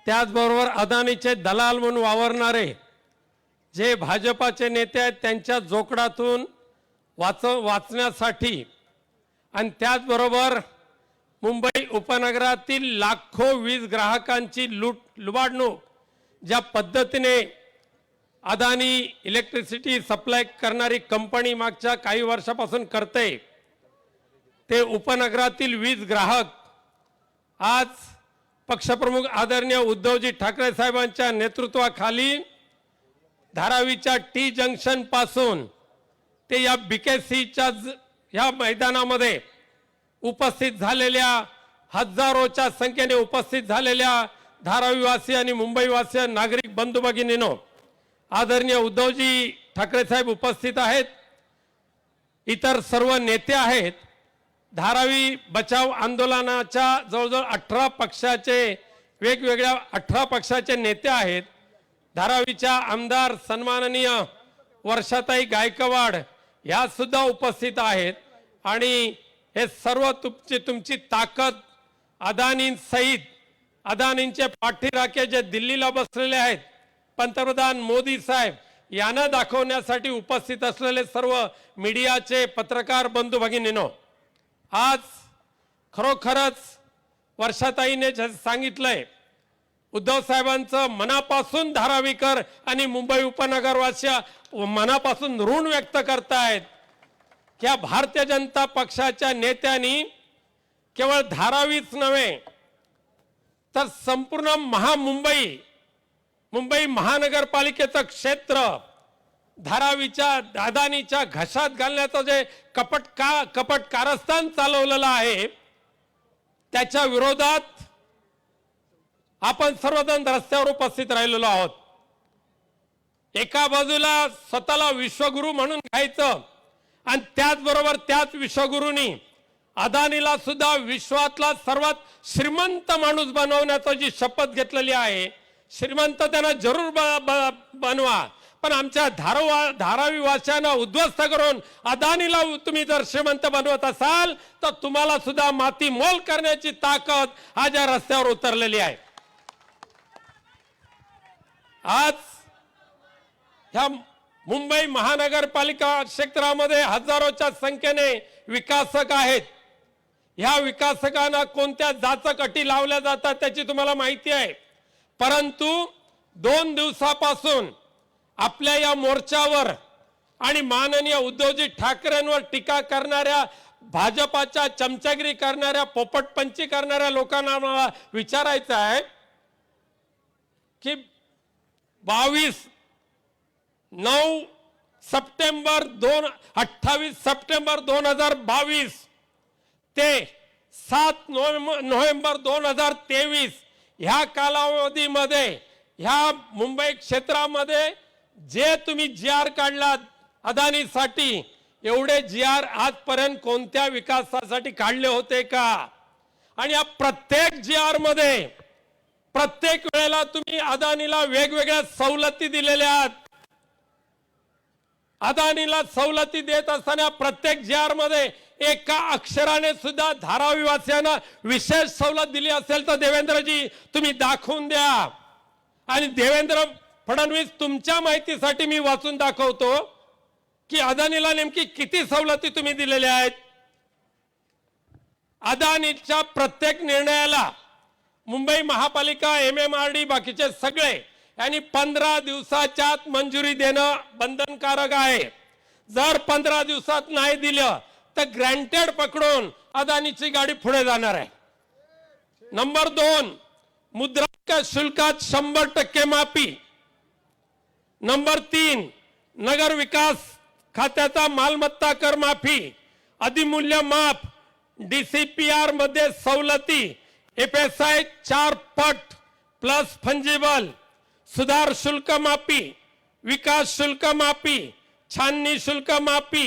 त्याचबरोबर अदानीचे दलाल म्हणून वावरणारे जे भाजपाचे नेते आहेत त्यांच्या जोकडातून वाचण्यासाठी आणि त्याचबरोबर मुंबई उपनगरातील लाखो वीज ग्राहकांची लुबाडणूक ज्या पद्धतीने अदानी इलेक्ट्रिसिटी सप्लाय करणारी कंपनी मागच्या काही वर्षापासून करते, ते उपनगरातील वीज ग्राहक आज पक्षप्रमुख आदरणीय उद्धवजी ठाकरे साहेबांच्या नेतृत्वाखाली धारावीच्या टी जंक्शन पासून ते या बीकेसीच्या ह्या मैदानामध्ये उपस्थित झालेल्या हजारोच्या संख्येने उपस्थित झालेल्या धारावीवासी आणि मुंबईवासी नागरिक बंधू भगिनींनो, आदरणीय उद्धवजी ठाकरे साहेब उपस्थित आहेत, इतर सर्व नेते आहेत. धारावी बचाव आंदोलनाच्या जवळजवळ 18 पक्षाचे वेगवेगळ्या 18 पक्षाचे नेते आहेत. धारावीच्या आमदार सन्माननीय वर्षाताई गायकवाड ह्या सुद्धा उपस्थित आहेत. आणि हे सर्व तुमची ताकद अदानी सहित अदानींचे पाठीराखे जे दिल्लीला बसलेले आहेत, पंतप्रधान मोदी साहेब यांना दाखवण्यासाठी उपस्थित असलेले सर्व मीडियाचे पत्रकार बंधू भगिनींनो, आज खरोखरच वर्षाताईने सांगितलंय, उद्धव साहेबांचं मनापासून धारावीकर आणि मुंबई उपनगरवासी मनापासून ऋण व्यक्त करतायत की या भारतीय जनता पक्षाच्या नेत्यांनी केवळ धारावीच नव्हे तर संपूर्ण मुंबई महानगरपालिकेचं क्षेत्र धारावीच्या अदानीच्या घशात घालण्याचं जे कपट कारस्थान चालवलेलं आहे, त्याच्या विरोधात आपण सर्वजण रस्त्यावर उपस्थित राहिलेलो आहोत. एका बाजूला स्वतःला विश्वगुरु म्हणून घ्यायचं आणि त्याचबरोबर त्याच विश्वगुरूंनी अदानीला सुद्धा विश्वातला सर्वात श्रीमंत माणूस बनवण्याची जी शपथ घेतलेली आहे, श्रीमंत त्यांना जरूर बनवा, पण आमच्या धारावी वासियांना उद्ध्वस्त करून अदानीला तुम्ही जर श्रीमंत बनवत असाल तर तुम्हाला सुद्धा माती मोल करण्याची ताकद आज या रस्त्यावर उतरलेली आहे. आज ह्या मुंबई महानगरपालिका क्षेत्रामध्ये हजारोच्या संख्येने विकासक आहेत. ह्या विकासकांना कोणत्या जाचक अटी लावल्या जातात त्याची तुम्हाला माहिती आहे, परंतु 2 दिवसापासून आपल्या या मोर्चावर आणि माननीय उद्धवजी ठाकरेंवर टीका करणाऱ्या, भाजपाच्या चमचागिरी करणाऱ्या, पोपटपंची करणाऱ्या लोकांना मला विचारायचं आहे की 28 सप्टेंबर 2022 ते 7 नोव्हेंबर 2023 ह्या कालावधीमध्ये ह्या मुंबई क्षेत्रामध्ये जे तुम्ही GR काढलात अदानीसाठी, एवढे GR आजपर्यंत कोणत्या विकासासाठी काढले होते का? आणि या प्रत्येक GR मध्ये प्रत्येक वेळेला तुम्ही अदानीला वेगवेगळ्या सवलती दिलेल्या आहात. अदानीला सवलती देत असताना प्रत्येक GR मध्ये एका अक्षराने सुद्धा धारावीवासियांना विशेष सवलत दिली असेल तर देवेंद्रजी तुम्ही दाखवून द्या. आणि देवेंद्र फडणवीस, तुमच्या माहितीसाठी मी वाचून दाखवतो की अदानीला नेमकी किती सवलती तुम्ही दिलेल्या आहेत. अदानीच्या प्रत्येक निर्णयाला मुंबई महापालिका, MMRD, बाकीचे सगळे यांनी 15 दिवसाच्या आत मंजुरी देणं बंधनकारक आहे. जर 15 दिवसात नाही दिलं तर ग्रँटेड पकडून अदानीची गाडी पुढे जाणार आहे. नंबर 2, मुद्रांक शुल्कात 100% माफी. नंबर 3, नगर विकास खात्याचा मालमत्ता कर माफी, अधिमूल्य माफ, DCPR मध्ये सवलती, FSI 4 पट प्लस फंजिबल, सुधार शुल्क माफी, विकास शुल्क माफी, छाननी शुल्क माफी,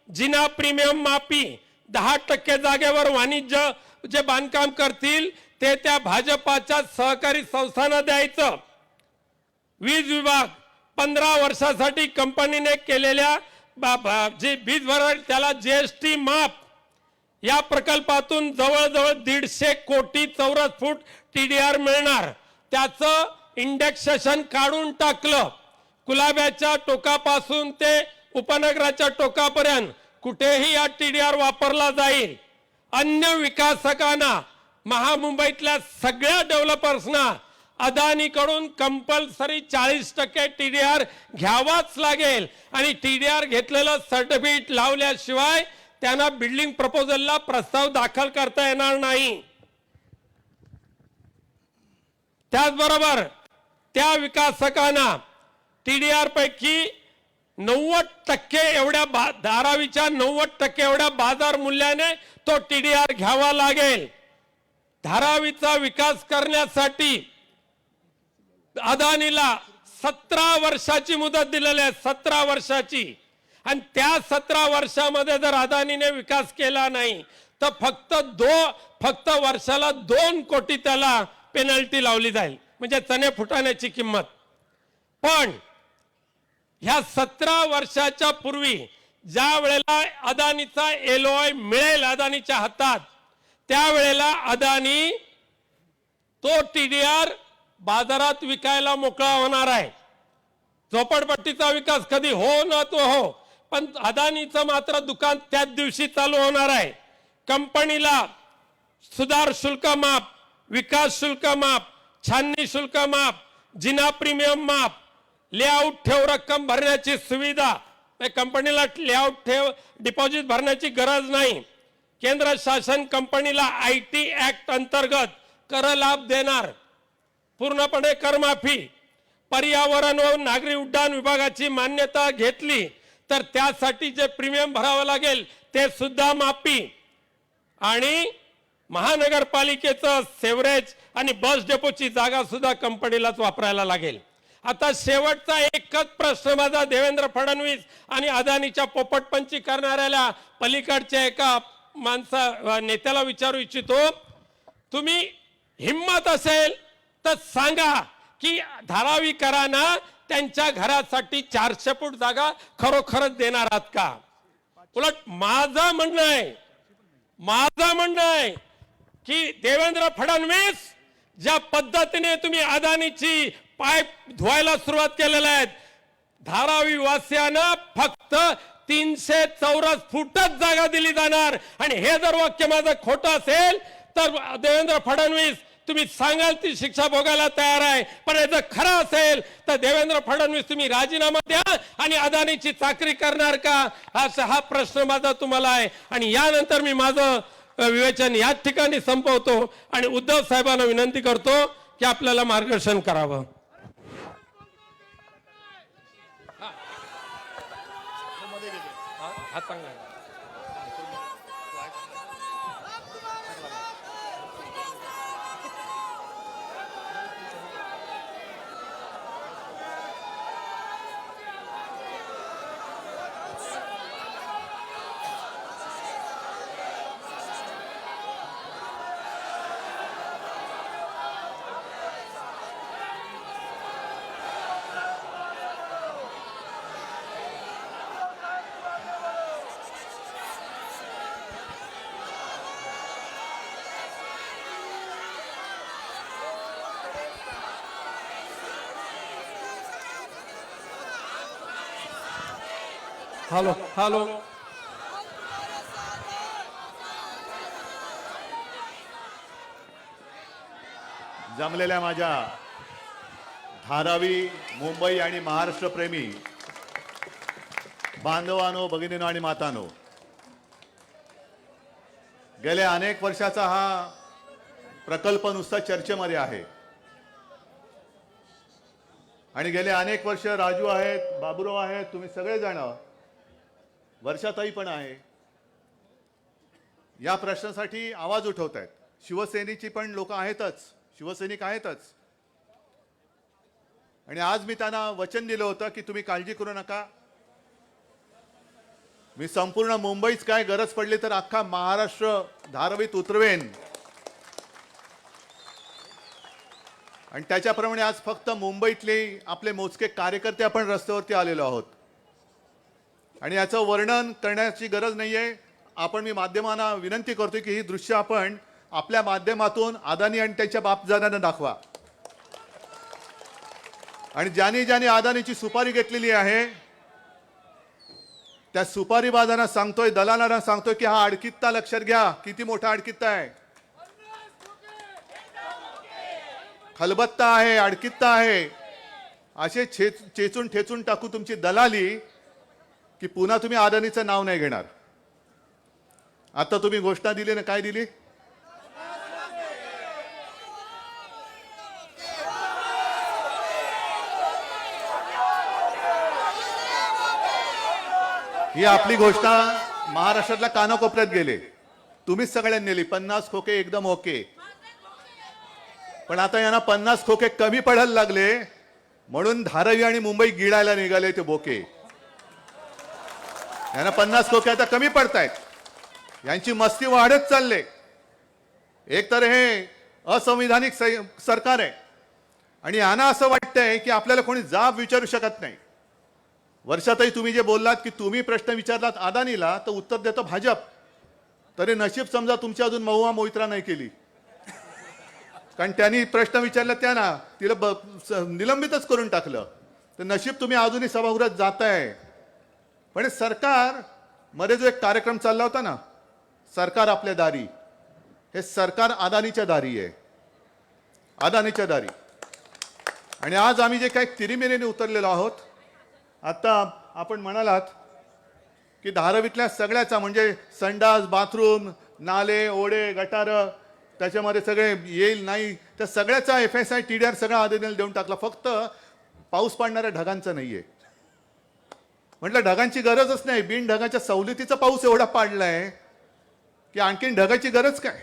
जिना प्रीमियम माफी, 10% जागेवर वाणिज्य जे बांधकाम करतील ते त्या भाजपाच्या सहकारी संस्थांना द्यायचं. वीज विभाग 15 वर्षासाठी कंपनीने केलेल्या जे वीज भर त्याला GST माफ. या प्रकल्पातून जवळजवळ 150 कोटी चौरस फूट TDR मिळणार. त्याचं इंडेक्सेशन काढून टाकलं. कुलाब्याच्या टोकापासून ते उपनगराच्या टोकापर्यंत कुठेही या TDR वापरला जाईल. अन्य विकासकांना महामुंबईतल्या सगळ्या डेव्हलपर्सना अदानीकडून कंपल्सरी 40% TDR घ्यावाच लागेल आणि TDR घेतलेलं सर्टिफिकेट लावल्याशिवाय त्यांना बिल्डिंग प्रपोजलला प्रस्ताव दाखल करता येणार नाही. त्याचबरोबर त्या विकासकांना TDR पैकी 90% एवढ्या धारावीच्या 90% एवढ्या बाजार मूल्याने तो TDR घ्यावा लागेल. धारावीचा विकास करण्यासाठी अदानीला 17 वर्षाची मुदत दिलेली आहे, 17 वर्षाची. आणि त्या 17 वर्षामध्ये जर अदानीने विकास केला नाही तर फक्त वर्षाला 2 कोटी त्याला पेनल्टी लावली जाईल, म्हणजे चणे फुटाण्याची किंमत. पण ह्या 17 वर्षाच्या पूर्वी ज्या वेळेला अदानीचा LOI मिळेल अदानीच्या हातात, त्यावेळेला अदानी तो TDR बाजारात विकायला मोकळा होणार आहे. झोपडपट्टीचा विकास कधी हो न तो हो, पण अदानीचं मात्र दुकान त्याच दिवशी चालू होणार आहे. कंपनीला सुधार शुल्क माफ, विकास शुल्क माफ, छाननी शुल्क माफ, जिना प्रीमियम माफ, लेआउट ठेव रक्कम भरण्याची सुविधा, कंपनीला लेआउट ठेव डिपॉझिट भरण्याची गरज नाही. केंद्र शासन कंपनीला IT ऍक्ट अंतर्गत कर लाभ देणार, पूर्णपणे करमाफी. पर्यावरण व नागरी उड्डाण विभागाची मान्यता घेतली तर त्यासाठी जे प्रीमियम भरावं लागेल ते सुद्धा माफी. आणि महानगरपालिकेचं सेवरेज आणि बस डेपोची जागा सुद्धा कंपनीलाच वापरायला लागेल. आता शेवटचा एकच प्रश्न माझा देवेंद्र फडणवीस आणि अदानीच्या पोपटपंची करणाऱ्याला पलीकडच्या एका नेत्याला विचारू इच्छितो. तुम्ही हिम्मत असेल तर सांगा की धारावीकरांना त्यांच्या घरासाठी 400 फूट जागा खरोखरच देणार आहात का? उलट माझं म्हणणं आहे की देवेंद्र फडणवीस, ज्या पद्धतीने तुम्ही अदानीची पाईप धुवायला सुरुवात केलेल्या आहेत, धारावी वासियांना फक्त 300 चौरस फूटच जागा दिली जाणार. आणि हे जर वाक्य माझं खोटं असेल तर देवेंद्र फडणवीस, तुम्ही सांगाल ती शिक्षा भोगायला तयार आहे. पण हे जर खरं असेल तर देवेंद्र फडणवीस, तुम्ही राजीनामा द्या आणि अदानीची चाकरी करणार का, हा प्रश्न माझा तुम्हाला आहे. आणि यानंतर मी माझं विवेचन याच ठिकाणी संपवतो आणि उद्धव साहेबांना विनंती करतो की आपल्याला मार्गदर्शन करावं. हा चांगला आहे. हॅलो. जमलेल्या माझ्या धारावी, मुंबई आणि महाराष्ट्र प्रेमी बांधवांनो, भगिनींनो आणि मातांनो, गेल्या अनेक वर्षाचा हा प्रकल्प नुसता चर्चेमध्ये आहे. आणि गेले अनेक वर्ष राजू आहेत, बाबूराव आहेत, तुम्ही सगळेजण, वर्षाताई पण आहे, या प्रश्नासाठी आवाज उठवत आहेत. शिवसेनेची पण लोक आहेतच, शिवसैनिक आहेतच. आणि आज मी त्यांना वचन दिलं होतं की तुम्ही काळजी करू नका, मी संपूर्ण मुंबईच काय गरज पडली तर अख्खा महाराष्ट्र धारावीत उतरवेन. आणि त्याच्याप्रमाणे आज फक्त मुंबईतले आपले मोजके कार्यकर्ते आपण रस्त्यावरती आलेलो आहोत. आणि याचं वर्णन करण्याची गरज नाहीये. आपण, मी माध्यमांना विनंती करतोय की ही दृश्य आपण आपल्या माध्यमातून अदानी आणि त्यांच्या बापजाद्यांना दाखवा. आणि ज्यांनी अदानीची सुपारी घेतलेली आहे त्या सुपारीबाजांना सांगतोय, दलालांना सांगतोय की हा अडकित्ता लक्षात घ्या, किती मोठा अडकित्ता आहे. खलबत्ता आहे, अडकित्ता आहे, असे चेचून ठेचून टाकू तुमची दलाली की पुन्हा तुम्ही अदानीचं नाव नाही घेणार. आता तुम्ही घोषणा दिली ना, काय दिली? ही आपली घोषणा महाराष्ट्रातल्या कानाकोपऱ्यात गेले, तुम्हीच सगळ्यांनी नेली. 50 खोके एकदम ओके. पण आता यांना 50 खोके कमी पडायला लागले म्हणून धारावी आणि मुंबई गिळायला निघाले ते बोके. यांना 50 खोके आता कमी पडतायत, यांची मस्ती वाढत चालले. एक तर हे असंविधानिक सरकार आहे आणि यांना असं वाटतंय की आपल्याला कोणी जाब विचारू शकत नाही. वर्षातही तुम्ही जे बोललात की तुम्ही प्रश्न विचारलात अदानीला तर उत्तर देतं भाजप. तरी नशीब समजा तुमची अजून महुआ मोहित्रा नाही केली, कारण त्यांनी प्रश्न विचारला त्यांना तिला निलंबितच करून टाकलं. तर नशीब तुम्ही अजूनही सभागृहात जाताय. पण सरकार मध्ये जो एक कार्यक्रम चालला होता ना, सरकार आपल्या दारी, हे सरकार अदानीच्या दारी आहे, अदानीच्या दारी. आणि आज आम्ही जे काही तिरिमिरीने उतरलेलो आहोत, आता आपण म्हणालात की धारावीतल्या सगळ्याचा म्हणजे संडास, बाथरूम, नाले, ओढे, गटार, त्याच्यामध्ये सगळे येईल नाही, त्या सगळ्याचा FSI TDR सगळा अदानीला देऊन टाकला. फक्त पाऊस पडणाऱ्या ढगांचा नाहीये. म्हटलं ढगांची गरजच नाही, बिन ढगाच्या सवलतीचा पाऊस एवढा पाडलाय की आणखीन ढगाची गरज काय.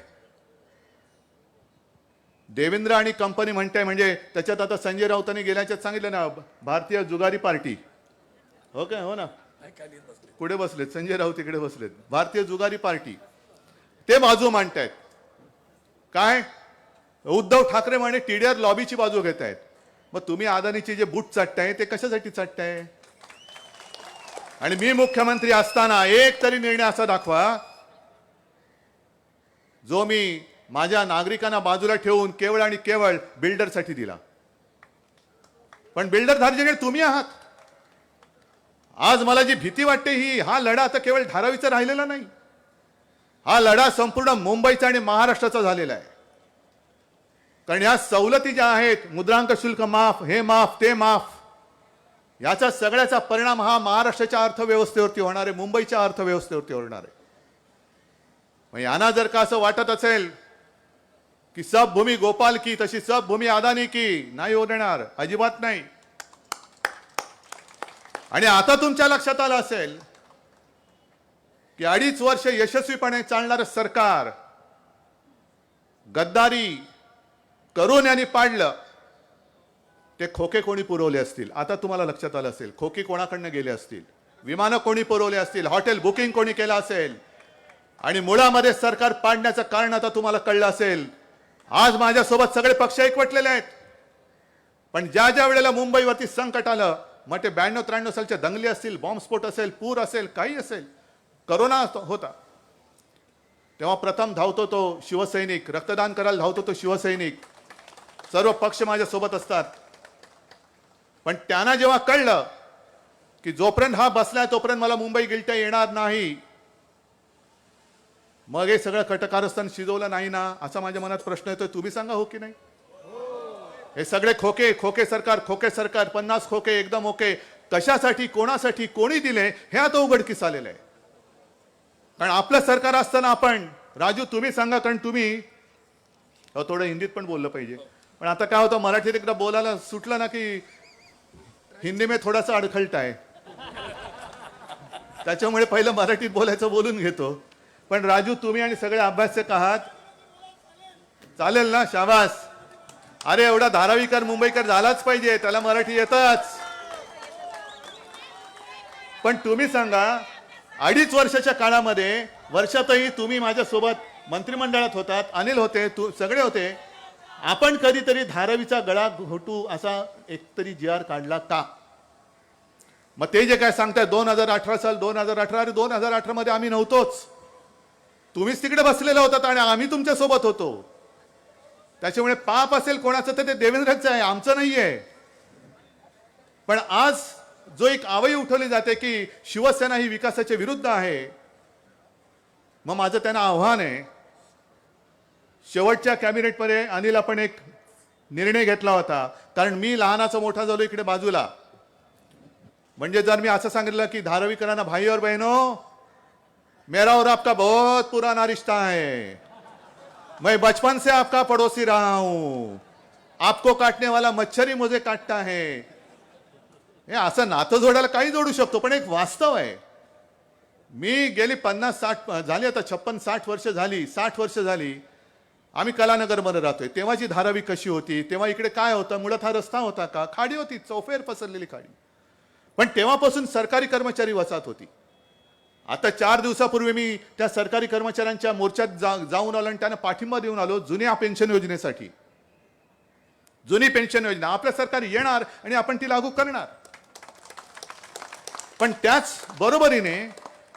देवेंद्र आणि कंपनी म्हणते, म्हणजे त्याच्यात आता संजय राऊतांनी गेल्याच्यात सांगितलं ना, भारतीय जुगारी पार्टी. हो काय, हो ना, पुढे बसलेत संजय राऊत, इकडे बसलेत, भारतीय जुगारी पार्टी. ते बाजू मांडतायत. काय उद्धव ठाकरे म्हणे TDR लॉबीची बाजू घेत आहेत. मग तुम्ही अदानीचे जे बूट चाटताय ते कशासाठी चाटताय? आणि मी मुख्यमंत्री असताना एक तरी निर्णय असा दाखवा जो मी माझ्या नागरिकांना बाजूला ठेवून केवळ आणि केवळ बिल्डरसाठी दिला. पण बिल्डर धारजेकडे तुम्ही आहात. आज मला जी भीती वाटते ही, हा लढा आता केवळ धारावीचा राहिलेला नाही, हा लढा संपूर्ण मुंबईचा आणि महाराष्ट्राचा झालेला आहे. कारण या सवलती ज्या आहेत, मुद्रांक शुल्क माफ, हे माफ, ते माफ, याचा सगळ्याचा परिणाम हा महाराष्ट्राच्या अर्थव्यवस्थेवरती होणार आहे, मुंबईच्या अर्थव्यवस्थेवरती होणार आहे. मग यांना जर का असं वाटत असेल की सब भूमी गोपाल की तशी सब भूमी अदानी की, नाही होणार, अजिबात नाही. आणि आता तुमच्या लक्षात आलं असेल की 2.5 वर्ष यशस्वीपणे चालणारं सरकार गद्दारी करून यांनी पाडलं. ते खोके कोणी पुरवले असतील, आता तुम्हाला लक्षात आलं असेल. खोके कोणाकडनं गेले असतील, विमानं कोणी पुरवले असतील, हॉटेल बुकिंग कोणी केलं असेल, आणि मुळामध्ये सरकार पाडण्याचं कारण आता तुम्हाला कळलं असेल. आज माझ्यासोबत सगळे पक्ष एकवटलेले आहेत. पण ज्या ज्या वेळेला मुंबईवरती संकट आलं, मग ते 92-93 सालच्या दंगली असतील, बॉम्बस्फोट असेल, पूर असेल, काही असेल, करोना होता, तेव्हा प्रथम धावतो तो शिवसैनिक, रक्तदान करायला धावतो तो शिवसैनिक. सर्व पक्ष माझ्यासोबत असतात. पण त्यांना जेव्हा कळलं की जोपर्यंत हा बसलाय तोपर्यंत मला मुंबई गिळता येणार नाही, मग हे सगळं कटकारस्थान शिजवलं नाही ना, असा माझ्या मनात प्रश्न येतोय. तुम्ही सांगा हो की नाही? हे सगळे खोके, खोके सरकार, खोके सरकार, 50 खोके एकदम ओके, कशासाठी, कोणासाठी, कोणी दिले, हे आता उघडकीस आलेलं आहे. कारण आपलं सरकार असताना आपण, राजू तुम्ही सांगा, कारण तुम्ही थोडं हिंदीत पण बोललं पाहिजे. पण आता काय होतं, मराठीत एकदा बोलायला सुटलं ना की हिंदी में थोडासा अडखळता आहे, त्याच्यामुळे पहिलं मराठीत बोलायचं बोलून घेतो. पण राजू तुम्ही आणि सगळे अभ्यासक आहात, चालेल ना, शाबास. अरे एवढा धारावीकर मुंबईकर झालाच पाहिजे, त्याला मराठी येतच. पण तुम्ही सांगा, 2.5 वर्षाच्या काळामध्ये, वर्षातही तुम्ही माझ्यासोबत मंत्रिमंडळात होतात, अनिल होते, सगळे होते, आपण कधीतरी धारावीचा गळा घोटू असा एकतरी GR काढला का? मग ते जे काय सांगताय 2018 साल, 2018, अरे 2018 मध्ये आम्ही नव्हतोच, तुम्हीच तिकडे बसलेला होतात आणि आम्ही तुमच्या सोबत होतो. त्याच्यामुळे पाप असेल कोणाचं तर ते देवेंद्रचं आहे, आमचं नाहीये. पण आज जो एक आवई उठवली जाते की शिवसेना ही विकासाच्या विरुद्ध आहे, मग माझं त्यांना आव्हान आहे, शेवटच्या कॅबिनेटमध्ये अनिल आपण एक निर्णय घेतला होता. कारण मी लहानाचा मोठा झालो इकडे बाजूला. म्हणजे जर मी असं सांगितलं की धारावीकरांना भाई और बहनों, मेरा और आपका बहुत पुराना रिश्ता है, मैं बचपन से आपका पड़ोसी रहा हूं, आपको काटने वाला मच्छर ही मुझे काटता है, हे असं नातं जोडायला काही जोडू शकतो, पण एक वास्तव आहे. मी गेली 50-60 झाली, आता 56-60 वर्ष झाली, 60 वर्ष झाली आम्ही कलानगरमध्ये राहतोय. तेव्हाची धारावी कशी होती, तेव्हा इकडे काय होतं, मुळात हा रस्ता होता का, खाडी होती, चौफेर पसरलेली खाडी. पण तेव्हापासून सरकारी कर्मचारी वसाहत होती. आता 4 दिवसापूर्वी मी त्या सरकारी कर्मचाऱ्यांच्या मोर्चात जाऊन आलो आणि त्यांना पाठिंबा देऊन आलो जुन्या पेन्शन योजनेसाठी. जुनी पेन्शन योजना आपलं सरकार येणार आणि आपण ती लागू करणार. पण त्याच बरोबरीने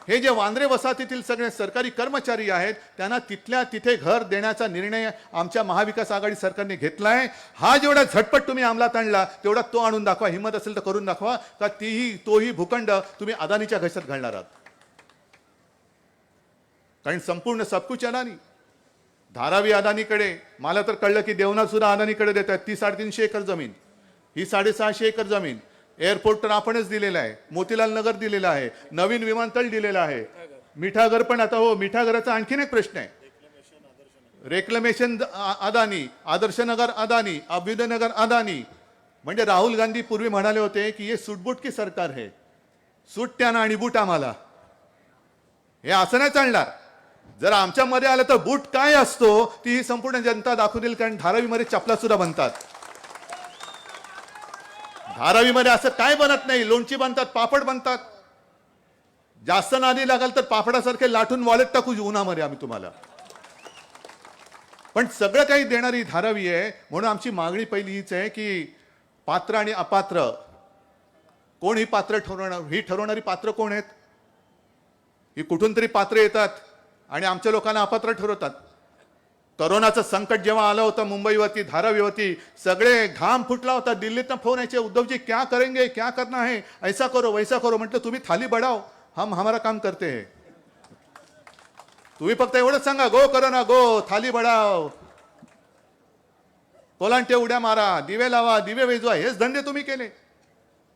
हे जे वांद्रे वसाहतीतील सगळे सरकारी कर्मचारी आहेत त्यांना तिथल्या तिथे घर देण्याचा निर्णय आमच्या महाविकास आघाडी सरकारने घेतलाय. हा जेवढा झटपट तुम्ही अंमलात आणला तेवढा तो आणून दाखवा, हिंमत असेल तर करून दाखवा, का तोही भूखंड तुम्ही अदानीच्या घशात घालणार आहात. कारण संपूर्ण सबकुच अदानी, धारावी अदानीकडे, मला तर कळलं की देवनाथ सुद्धा अदानीकडे देत आहेत. ती 350 एकर जमीन, ही 650 एकर जमीन. एअरपोर्ट तर आपणच दिलेला आहे, मोतीलाल नगर दिलेला आहे, नवीन विमानतळ दिलेलं आहे, मिठागर पण आता हो, मिठागराचा आणखीन एक प्रश्न आहे. रेक्लेमेशन अदानी, आदर्शनगर अदानी, अभ्युदयनगर अदानी. म्हणजे राहुल गांधी पूर्वी म्हणाले होते की हे सूटबूट की सरकार है, सूट त्यानं आणि बूट आम्हाला. हे असं नाही चालणार. जर आमच्यामध्ये आलं तर बूट काय असतो ती ही संपूर्ण जनता दाखवून देईल. कारण धारावीमध्ये चपला सुद्धा बनतात. धारावीमध्ये असं काय बनत नाही, लोणची बनतात, पापड बनतात. जास्त नादी लागाल तर पापडासारखे लाटून वॉलेट टाकू उन्हामध्ये आम्ही तुम्हाला. पण सगळं काही देणारी धारावी आहे. म्हणून आमची मागणी पहिली हीच आहे की पात्र आणि अपात्र कोण ही पात्र ठरवणार, ही ठरवणारी पात्र कोण आहेत. ही कुठून तरी पात्र येतात आणि आमच्या लोकांना अपात्र ठरवतात. करोनाचं संकट जेव्हा आलं होतं मुंबईवरती, धारावीवरती, सगळे घाम फुटला होता. दिल्लीतनं फोन यायचे, उद्धवजी क्या करेंगे, क्या करना है, ऐसा करो वैसा करो. म्हटलं तुम्ही थाली बढ़ाओ, हम हमारा काम करते हैं. तुम्ही फक्त एवढंच सांगा, गो करोना गो, थाली बढ़ाओ, कोलांटे उड्या मारा, दिवे लावा, दिवे वेजवा, हेच धंदे तुम्ही केले.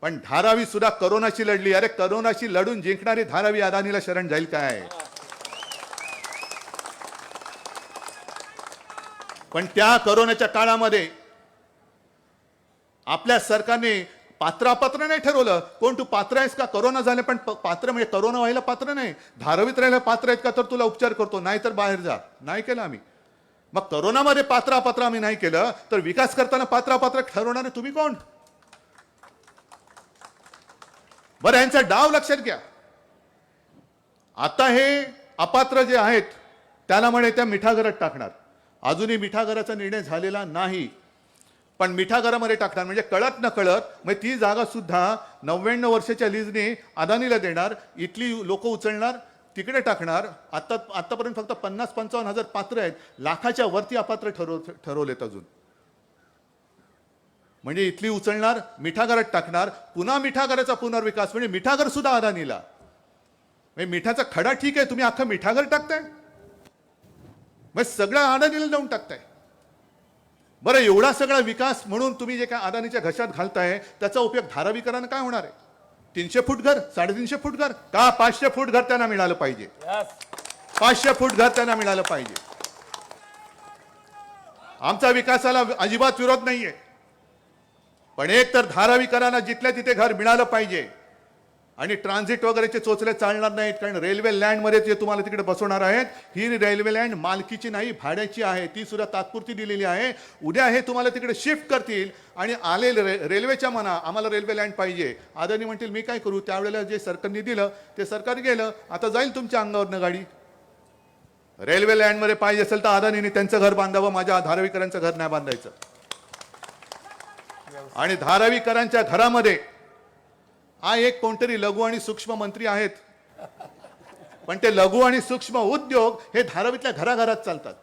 पण धारावी सुद्धा करोनाशी लढली. अरे करोनाशी लढून जिंकणारी धारावी अदानीला शरण जाईल काय. पण त्या करोनाच्या काळामध्ये आपल्या सरकारने पात्र अपात्र नाही ठरवलं. कोण तू पात्र आहेस का, करोना झाले पण पात्र, म्हणजे करोना व्हायला पात्र नाही, धारावीत राहायला पात्र आहेत का, तर तुला उपचार करतो, नाही तर बाहेर जा. नाही केलं आम्ही. मग करोनामध्ये पात्र अपात्र आम्ही नाही केलं तर विकास करताना पात्र अपात्र ठरवणारे तुम्ही कोण. बरं, यांचा डाव लक्षात घ्या. आता हे अपात्र जे आहेत त्याला म्हणे त्या मिठागरात टाकणार. अजूनही मिठागराचा निर्णय झालेला नाही, पण मिठागरामध्ये टाकणार. म्हणजे कळत न कळत म्हणजे ती जागा सुद्धा 99 वर्षाच्या लीजने अदानीला देणार. इथली लोक उचलणार, तिकडे टाकणार. आतापर्यंत फक्त 50-55 हजार पात्र आहेत, लाखाच्या वरती अपात्र ठरवलेत अजून. म्हणजे इथली उचलणार, मिठागरात टाकणार, पुन्हा मिठागराचा पुनर्विकास. म्हणजे मिठागर सुद्धा अदानीला. म्हणजे मिठाचा खडा ठीक आहे, तुम्ही अख्खं मिठागर टाकताय, मग सगळं अदानीला देऊन टाकताय. बरं, एवढा सगळा विकास म्हणून तुम्ही जे काय अदानीच्या घशात घालताय त्याचा उपयोग धारावीकरांना काय होणार आहे. 300 फूट घर, 350 फूट घर का, 500 फूट घर त्यांना मिळालं पाहिजे. 500 फूट घर त्यांना मिळालं पाहिजे. आमचा विकासाला अजिबात विरोध नाहीये, पण एक तर धारावीकरांना जिथल्या तिथे घर मिळालं पाहिजे. आणि ट्रान्झिट वगैरेचे चोचले चालणार नाहीत. कारण रेल्वे लँडमध्ये जे तुम्हाला तिकडे बसवणार आहेत, ही रेल्वे लँड मालकीची नाही, भाड्याची आहे. ती सुद्धा तात्पुरती दिलेली आहे. उद्या हे तुम्हाला तिकडे शिफ्ट करतील आणि आले रेल्वेच्या मना आम्हाला रेल्वे लँड पाहिजे. अदानी म्हणतील मी काय करू. त्यावेळेला जे सरकारने दिलं ते सरकार गेलं, आता जाईल तुमच्या अंगावरनं गाडी. रेल्वे लँडमध्ये पाहिजे असेल तर अदानीने त्यांचं घर बांधावं, माझ्या धारावीकरांचं घर नाही बांधायचं. आणि धारावीकरांच्या घरामध्ये हा एक कोणतरी लघु आणि सूक्ष्म मंत्री आहेत, पण ते लघु आणि सूक्ष्म उद्योग हे धारावीतल्या घराघरात चालतात.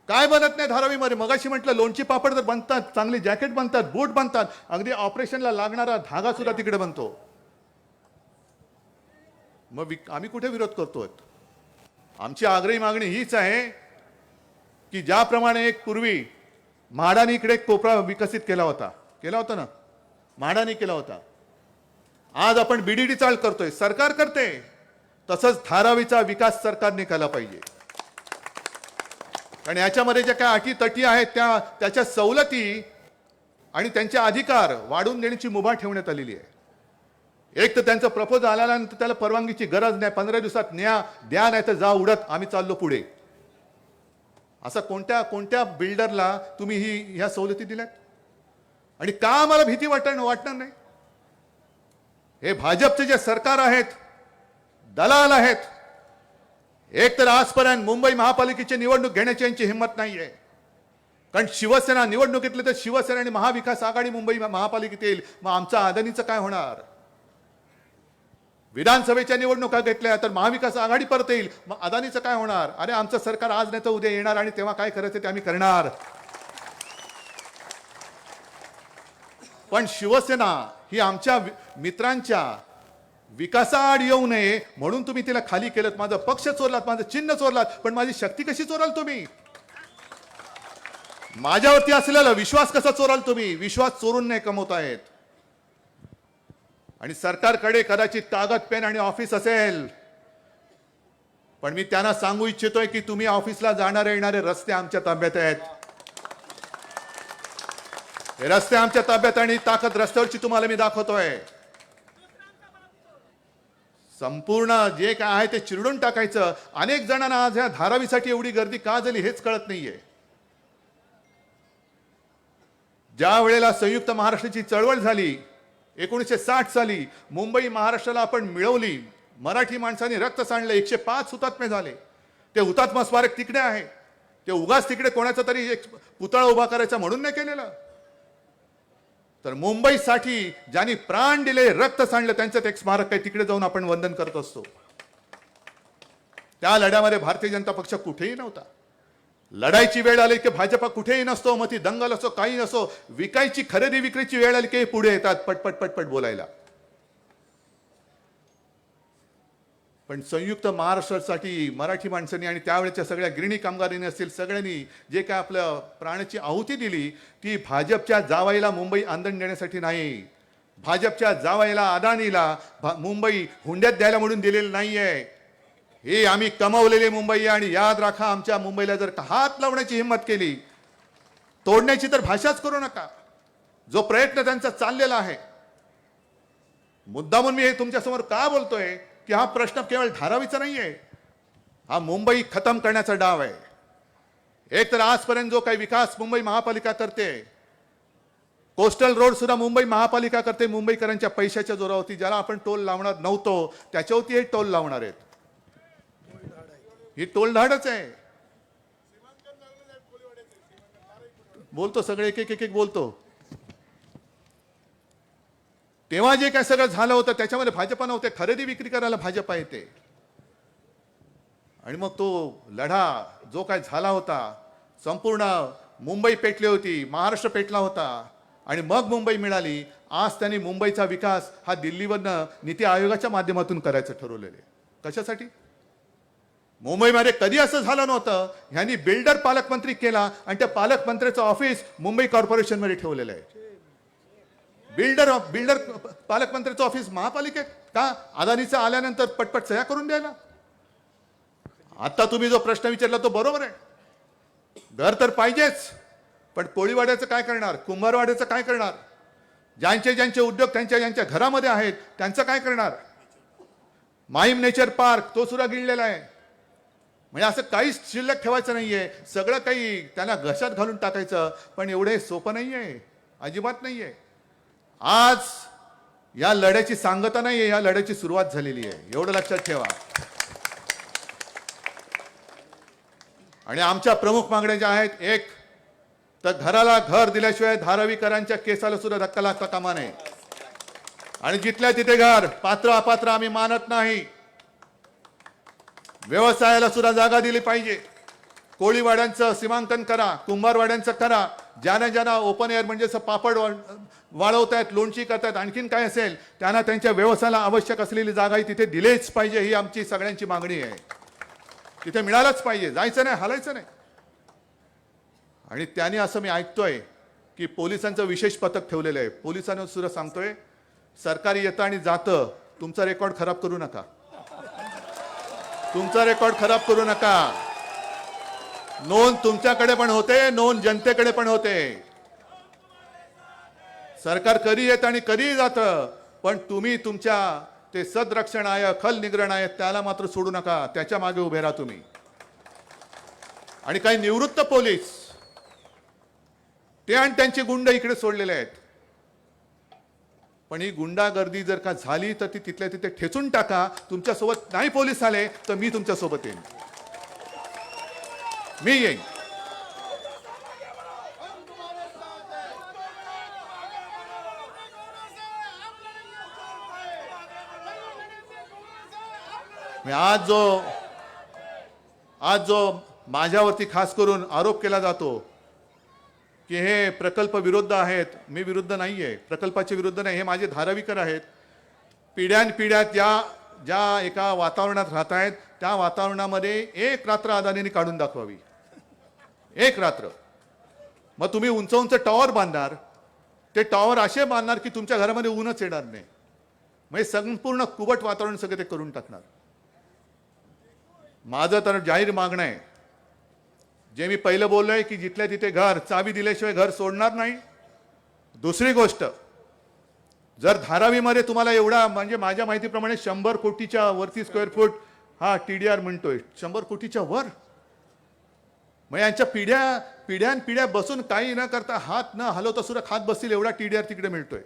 काय बनत नाही धारावीमध्ये. मगाशी म्हटलं लोणची पापड तर बनतात, चांगली जॅकेट बनतात, बूट बनतात, अगदी ऑपरेशनला लागणारा धागा सुद्धा तिकडे बनतो. मग आम्ही कुठे विरोध करतोय. आमची आग्रही मागणी हीच आहे की ज्याप्रमाणे एक पूर्वी म्हाडाने इकडे एक कोपरा विकसित केला होता ना, म्हाडाने केला होता. आज आपण बीडीडी चाल करतोय, सरकार करते, तसंच धारावीचा विकास सरकारने केला पाहिजे. आणि याच्यामध्ये ज्या काय अटी तटी आहेत त्याच्या सवलती आणि त्यांचे अधिकार वाढवून देण्याची मुभा ठेवण्यात आलेली आहे. एक तर त्यांचं प्रपोज आल्यानंतर त्याला परवानगीची गरज नाही, 15 दिवसात द्या नाही तर जा उडत, आम्ही चाललो पुढे. असं कोणत्या बिल्डरला तुम्ही ह्या सवलती दिल्यात? आणि का आम्हाला भीती वाटणार नाही? हे भाजपचे जे सरकार आहेत, दलाल आहेत. एक तर आजपर्यंत मुंबई महापालिकेची निवडणूक घेण्याची यांची हिंमत नाहीये. कारण शिवसेना निवडणुकीतले तर शिवसेना आणि महाविकास आघाडी मुंबई महापालिकेत येईल, मग आमचा अदानीचं काय होणार? विधानसभेच्या निवडणुका घेतल्या तर महाविकास आघाडी परत येईल, मग अदानीचं काय होणार? अरे आमचं सरकार आज नाही तर उद्या येणार आणि तेव्हा काय करायचं ते आम्ही करणार. पण शिवसेना ही आमच्या मित्रांच्या विकासाआड येऊ नये म्हणून तुम्ही तिला खाली केलं. माझा पक्ष चोरलात, माझं चिन्ह चोरलात, पण माझी शक्ती कशी चोराल तुम्ही? माझ्यावरती असलेला विश्वास कसा चोराल तुम्ही? विश्वास चोरून नाही कमवतायत. आणि सरकारकडे कदाचित कागद पेन आणि ऑफिस असेल, पण मी त्यांना सांगू इच्छितोय की तुम्ही ऑफिसला जाणारे येणारे रस्ते आमच्या ताब्यात आहेत. हे रस्ते आमच्या ताब्यात आणि ताकद रस्त्यावरची तुम्हाला मी दाखवतोय. संपूर्ण जे काय आहे ते चिरडून टाकायचं. अनेक जणांना आज ह्या धारावीसाठी एवढी गर्दी का झाली हेच कळत नाहीये. ज्या वेळेला संयुक्त महाराष्ट्राची चळवळ झाली 1960 साली, मुंबई महाराष्ट्राला आपण मिळवली, मराठी माणसांनी रक्त सांडलं, 105 हुतात्मे झाले. ते हुतात्मा स्मारक तिकडे आहे. ते उगाच तिकडे कोणाचा तरी एक पुतळा उभा करायचा म्हणून नाही केलेलं. तर मुंबईसाठी ज्यांनी प्राण दिले, रक्त सांडलं, त्यांचं एक स्मारक आहे, तिकडे जाऊन आपण वंदन करत असतो. त्या लढ्यामध्ये भारतीय जनता पक्ष कुठेही नव्हता. लढायची वेळ आली की भाजपा कुठेही नसतो, मग ती दंगल असो काही नसो. विकायची खरेदी विक्रीची वेळ आली की पुढे येतात पटपट पटपट बोलायला. पण संयुक्त महाराष्ट्रासाठी मराठी माणसांनी आणि त्यावेळेच्या सगळ्या गिरणी कामगारांनी असतील, सगळ्यांनी जे काय आपल्या प्राणाची आहुती दिली ती भाजपच्या जावाईला मुंबई आंदण देण्यासाठी नाही. भाजपच्या जावाईला अदानीला मुंबई हुंड्यात द्यायला म्हणून दिलेलं नाहीये. हे आम्ही कमावलेली मुंबई आहे. आणि याद राखा, आमच्या मुंबईला जर हात लावण्याची हिंमत केली, तोडण्याची तर भाषाच करू नका. जो प्रयत्न त्यांचा चाललेला आहे, मुद्दामून मी हे तुमच्यासमोर का बोलतोय की हा प्रश्न केवळ धारावीचा नाहीये, हा मुंबई खतम करण्याचा डाव आहे. एक तर आजपर्यंत जो काही विकास मुंबई महापालिका करते, कोस्टल रोड सुद्धा मुंबई महापालिका करते मुंबईकरांच्या पैशाच्या जोरावरती. ज्याला आपण टोल लावणार नव्हतो त्याच्यावरती हे टोल लावणार आहेत. ही टोलधाडच आहे. बोलतो सगळे एक एक बोलतो. तेव्हा जे काय सगळं झालं होतं त्याच्यामध्ये भाजपा नव्हते, खरेदी विक्री करायला भाजपा येते. आणि मग तो लढा जो काय झाला होता, संपूर्ण मुंबई पेटली होती, महाराष्ट्र पेटला होता आणि मग मुंबई मिळाली. आज त्यांनी मुंबईचा विकास हा दिल्लीवरनं नीती आयोगाच्या माध्यमातून करायचं ठरवलेले. कशासाठी? मुंबईमध्ये कधी असं झालं नव्हतं. ह्यांनी बिल्डर पालकमंत्री केला आणि त्या पालकमंत्र्याचं ऑफिस मुंबई कॉर्पोरेशन मध्ये ठेवलेलं आहे. बिल्डर पालकमंत्र्याचं ऑफिस महापालिकेत का? अदानीचं आल्यानंतर पटपट सह्या करून द्यायला. आता तुम्ही जो प्रश्न विचारला तो बरोबर आहे. घर तर पाहिजेच, पण कोळीवाड्याचं काय करणार? कुंभारवाड्याचं काय करणार? ज्यांचे उद्योग त्यांच्या घरामध्ये आहेत त्यांचं काय करणार? माहीम नेचर पार्क तो सुद्धा गिळलेला आहे. म्हणजे असं काहीच शिल्लक ठेवायचं नाहीये. सगळं काही त्यांना घशात घालून टाकायचं. पण एवढे सोपं नाहीये, अजिबात नाहीये. आज या लढ्याची सांगता नाहीये, या लढ्याची सुरुवात झालेली आहे, एवढं लक्षात ठेवा. आणि आमच्या प्रमुख मागण्या ज्या आहेत, एक तर घराला घर दिल्याशिवाय धारावीकरांच्या केसाला सुद्धा धक्का लागता कामा नये. आणि जिथल्या तिथे घर, पात्र अपात्र आम्ही मानत नाही. व्यवसायाला सुद्धा जागा दिली पाहिजे. कोळीवाड्यांचं सीमांकन करा, कुंभारवाड्यांचं करा. ज्यांना ओपन एअर म्हणजे पापड वाळवतायत, लोणची करतायत, आणखीन काय असेल त्यांना त्यांच्या व्यवसायाला आवश्यक असलेली जागा तिथे दिलीच पाहिजे. ही आमची सगळ्यांची मागणी आहे. तिथे मिळालंच पाहिजे, जायचं नाही, हलायचं नाही. आणि त्याने असं मी ऐकतोय की पोलिसांचं विशेष पथक ठेवलेलं आहे. पोलिसांना सुद्धा सांगतोय सरकारी येतं आणि जातं, तुमचा रेकॉर्ड खराब करू नका, तुमचा रेकॉर्ड खराब करू नका. नोंद तुमच्याकडे पण होते, नोंद जनतेकडे पण होते. सरकार कधी येतं आणि कधीही जातं, पण तुम्ही तुमच्या ते सदरक्षण आहे, खल निग्रहण आहे, त्याला मात्र सोडू नका. त्याच्या मागे उभे राहा तुम्ही. आणि काही निवृत्त पोलीस ते आणि त्यांचे गुंड इकडे सोडलेले आहेत. पण ही गुंडागर्दी जर का झाली तर ती तिथल्या तिथे ठेचून टाका. तुमच्यासोबत नाही पोलीस आले तर मी तुमच्यासोबत येईन, मी येईन. आज जो माझ्यावरती खास करून आरोप केला जातो की हे प्रकल्प विरुद्ध आहेत, मी विरुद्ध नाहीये, प्रकल्पाच्या विरुद्ध नाही. हे माझे धारावीकर आहेत. पिढ्यानपिढ्या ज्या एका वातावरणात राहत आहेत त्या वातावरणामध्ये एक रात्र अदानीने काढून दाखवावी, एक रात्र. मग तुम्ही उंच उंच टॉवर बांधणार, ते टॉवर असे बांधणार की तुमच्या घरामध्ये ऊनच येणार नाही. म्हणजे संपूर्ण कुबट वातावरण सगळं ते करून टाकणार. माझं तर जाहीर मागणं आहे, जे मी पहिलं बोललोय की जिथल्या तिथे घर, चावी दिल्याशिवाय घर सोडणार नाही. दुसरी गोष्ट, जर धारावीमध्ये तुम्हाला एवढा, म्हणजे माझ्या माहितीप्रमाणे 100 कोटीच्या वरती स्क्वेअर फूट हा TDR म्हणतोय, 100 कोटीच्या वर. मग यांच्या पिढ्यान बसून काही न करता, हात न हलवता सुद्धा खात बसतील एवढा TDR तिकडे मिळतोय.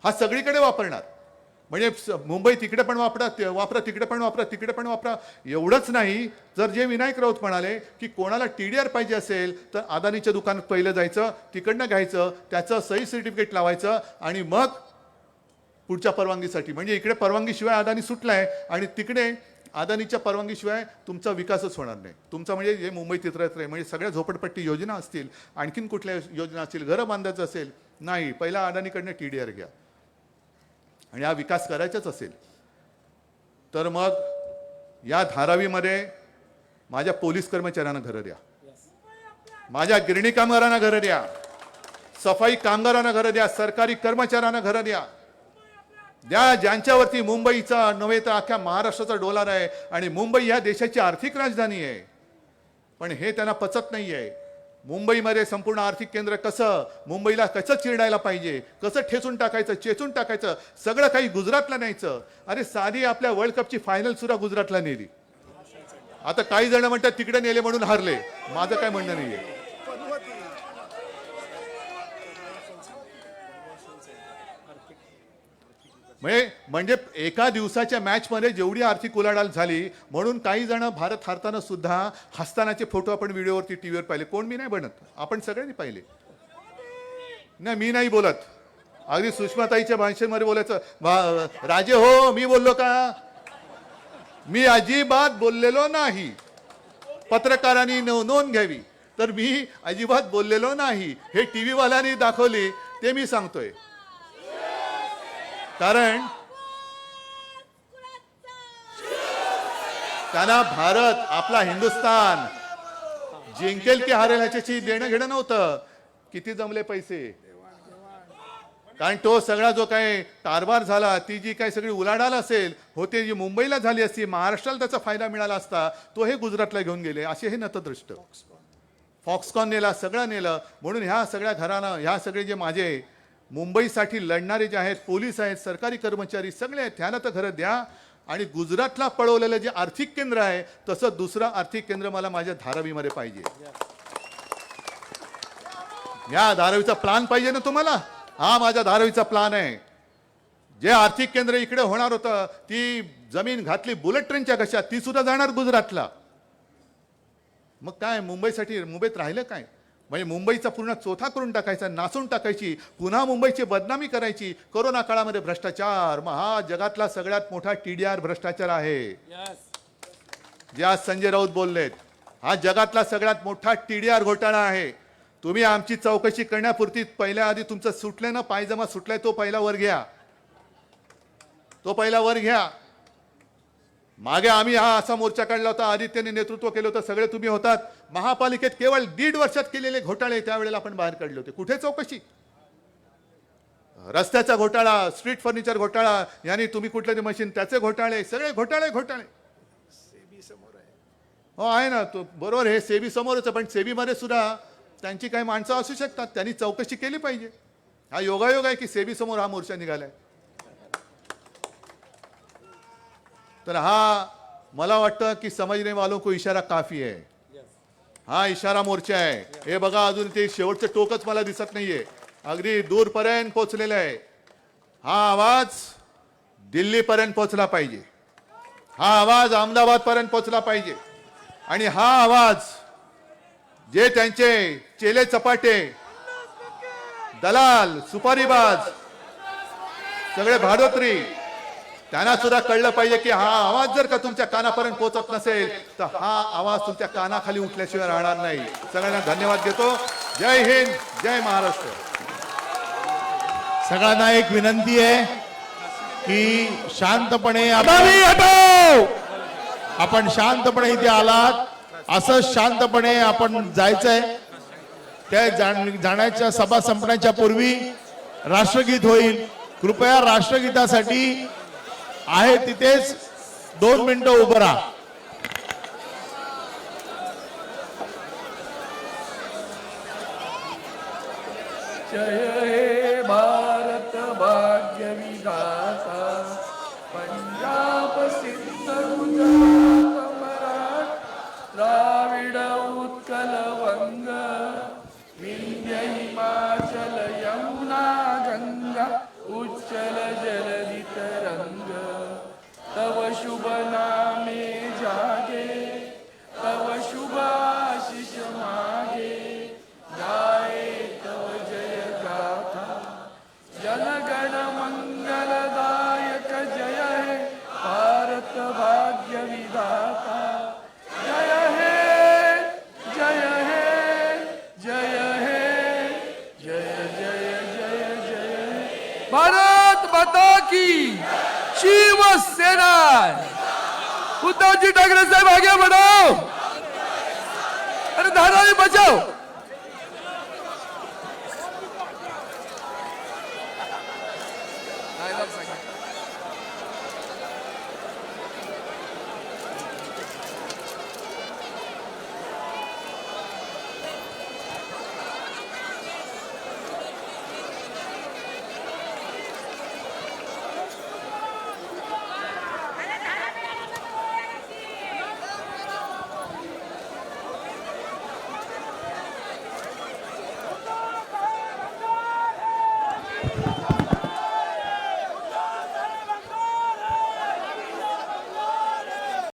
हा सगळीकडे वापरणार. म्हणजे मुंबई तिकडे पण वापरा, तिकडे पण वापरा, तिकडे पण वापरा. एवढंच नाही, जर जे विनायक राऊत म्हणाले की कोणाला TDR पाहिजे असेल तर अदानीच्या दुकानात पहिलं जायचं, तिकडनं घ्यायचं, त्याचं सही सर्टिफिकेट लावायचं आणि मग पुढच्या परवानगीसाठी. म्हणजे इकडे परवानगीशिवाय अदानी सुटलाय आणि तिकडे अदानीच्या परवानगीशिवाय तुमचा विकासच होणार नाही. तुमचा म्हणजे जे मुंबई तिथं म्हणजे सगळ्या झोपडपट्टी योजना असतील, आणखीन कुठल्या योजना असतील, घरं बांधायचं असेल, नाही, पहिला अदानीकडनं TDR घ्या. आणि हा विकास करायचाच असेल तर मग या धारावीमध्ये माझ्या पोलीस कर्मचाऱ्यांना घरं द्या, माझ्या गिरणी कामगारांना घरं द्या, सफाई कामगारांना घरं द्या, सरकारी कर्मचाऱ्यांना घरं द्या. ज्यांच्यावरती मुंबईचा नव्हे तर अख्ख्या महाराष्ट्राचा डोलार आहे आणि मुंबई या देशाची आर्थिक राजधानी आहे. पण हे त्यांना पचत नाही आहे. मुंबईमध्ये संपूर्ण आर्थिक केंद्र कसं, मुंबईला कसं चिरडायला पाहिजे, कसं ठेचून टाकायचं, चेचून टाकायचं, सगळं काही गुजरातला न्यायचं. अरे साधी आपल्या वर्ल्ड कपची फायनल सुद्धा गुजरातला नेली. आता काही जण म्हणतात तिकडे नेले म्हणून हारले. माझं काय म्हणणं नाहीये. म्हणजे एका दिवसाच्या मॅच मध्ये जेवढी आर्थिक उलाढाल झाली म्हणून काही जण भारत हारताना सुद्धा हसतानाचे फोटो आपण व्हिडिओवरती टीव्हीवर पाहिले. कोण मी नाही बनत, आपण सगळ्यांनी पाहिले. नाही, मी नाही बोलत. अगदी सुषमाताईच्या भाषेमध्ये बोलायचं, राजे हो मी बोललो का? मी अजिबात बोललेलो नाही. पत्रकारांनी नोंद घ्यावी. तर मी अजिबात बोललेलो नाही. हे टीव्ही वाल्यांनी दाखवली ते मी सांगतोय. कारण त्यांना भारत, आपला हिंदुस्थान जिंकेल की हारेल ह्याच्याशी देणं घेणं नव्हतं. किती जमले पैसे, कारण तो सगळा जो काही कारभार झाला, ती जी काही सगळी उलाढाल असेल होते, जी मुंबईला झाली असती, महाराष्ट्राला त्याचा फायदा मिळाला असता, तो हे गुजरातला घेऊन गेले. असे हे नतदृष्ट. फॉक्सकॉन नेला, सगळं नेलं. म्हणून ह्या सगळ्या घरानं, ह्या सगळे जे माझे मुंबईसाठी लढणारे जे आहेत, पोलीस आहेत, सरकारी कर्मचारी सगळे आहेत, त्यांना तर घरं द्या. आणि गुजरातला पळवलेलं जे आर्थिक केंद्र आहे तसं दुसरं आर्थिक केंद्र मला माझ्या धारावीमध्ये पाहिजे. या धारावीचा प्लान पाहिजे ना तुम्हाला? हा माझ्या धारावीचा प्लान आहे. जे आर्थिक केंद्र इकडे होणार होतं, ती जमीन घातली बुलेट ट्रेनच्या घशात, ती सुद्धा जाणार गुजरातला. मग काय मुंबईसाठी, मुंबईत राहिलं काय? म्हणजे मुंबईचा पूर्ण चोथा करून टाकायचा, नासून टाकायची, पुन्हा मुंबईची बदनामी करायची. कोरोना काळामध्ये भ्रष्टाचार, हा जगातला सगळ्यात मोठा TDR भ्रष्टाचार आहे. जे आज संजय राऊत बोललेत, हा जगातला सगळ्यात मोठा TDR घोटाळा आहे. तुम्ही आमची चौकशी करण्यापुरती पहिल्या आधी तुमचं सुटले ना, पायजमा सुटलाय तो पहिला वर घ्या, तो पहिला वर घ्या. मागे आम्ही हा असा मोर्चा काढला होता, आदित्यने नेतृत्व केलं होतं, सगळे तुम्ही होतात. महापालिकेत केवळ 1.5 वर्षात केलेले घोटाळे त्यावेळेला आपण बाहेर काढले होते. कुठे चौकशी? रस्त्याचा घोटाळा, स्ट्रीट फर्निचर घोटाळा, यांनी तुम्ही कुठले ते मशीन त्याचे घोटाळे, सगळे घोटाळे घोटाळे. हो आहे ना, तो बरोबर, हे सेबी समोरच आहे, पण सेबीमध्ये सुद्धा त्यांची काही माणसं असू शकतात, त्यांनी चौकशी केली पाहिजे. हा योगायोग आहे की सेबी समोर हा मोर्चा निघालाय. तर हा मला वाटतं की समजने वालों को इशारा काफी है. हा इशारा मोर्चा आहे. हे बघा, अजून ते शेवटचं टोकच मला दिसत नाहीये, अगदी दूरपर्यंत पोहोचलेलं आहे. हा आवाज दिल्लीपर्यंत पोहोचला पाहिजे, हा आवाज अहमदाबाद पर्यंत पोहोचला पाहिजे. आणि हा आवाज जे त्यांचे चेले चपाटे, दलाल, सुपारीबाज, सगळे भाडोत्री, त्यांना सुद्धा कळलं पाहिजे की हा आवाज जर का तुमच्या कानापर्यंत पोहोचत नसेल तर हा आवाज तुमच्या कानाखाली उठल्याशिवाय राहणार नाही. सगळ्यांना धन्यवाद देतो. जय हिंद, जय महाराष्ट्र. सगळ्यांना एक विनंती आहे की शांतपणे आपण शांतपणे इथे आलात, असं शांतपणे आपण जायचंय. त्या जाण्याच्या सभा संपण्याच्या पूर्वी राष्ट्रगीत होईल. कृपया राष्ट्रगीतासाठी आहे तिथेच 2 मिनिटं उभं राहा. जय हे भारत भाग्य विधाता, पंजाब सिंध गुजरात मराठा, द्राविड उत्कल वंग, विंध्य हिमाचल यमुना गंगा, उच्चल जलधि तरंग. तव शुभ नामे जागे, तव शुभ आशीष मागे, गाए तव जय गाथा. जनगण मंगलदायक जय हे भारत भाग्य विधाता. जय हे, जय हे, जय हे, जय जय जय जय. भारत माता की शिवसेना. उद्धवजी ठाकरे साहेब आगे बढ़ो, अरे धारावी बचाओ.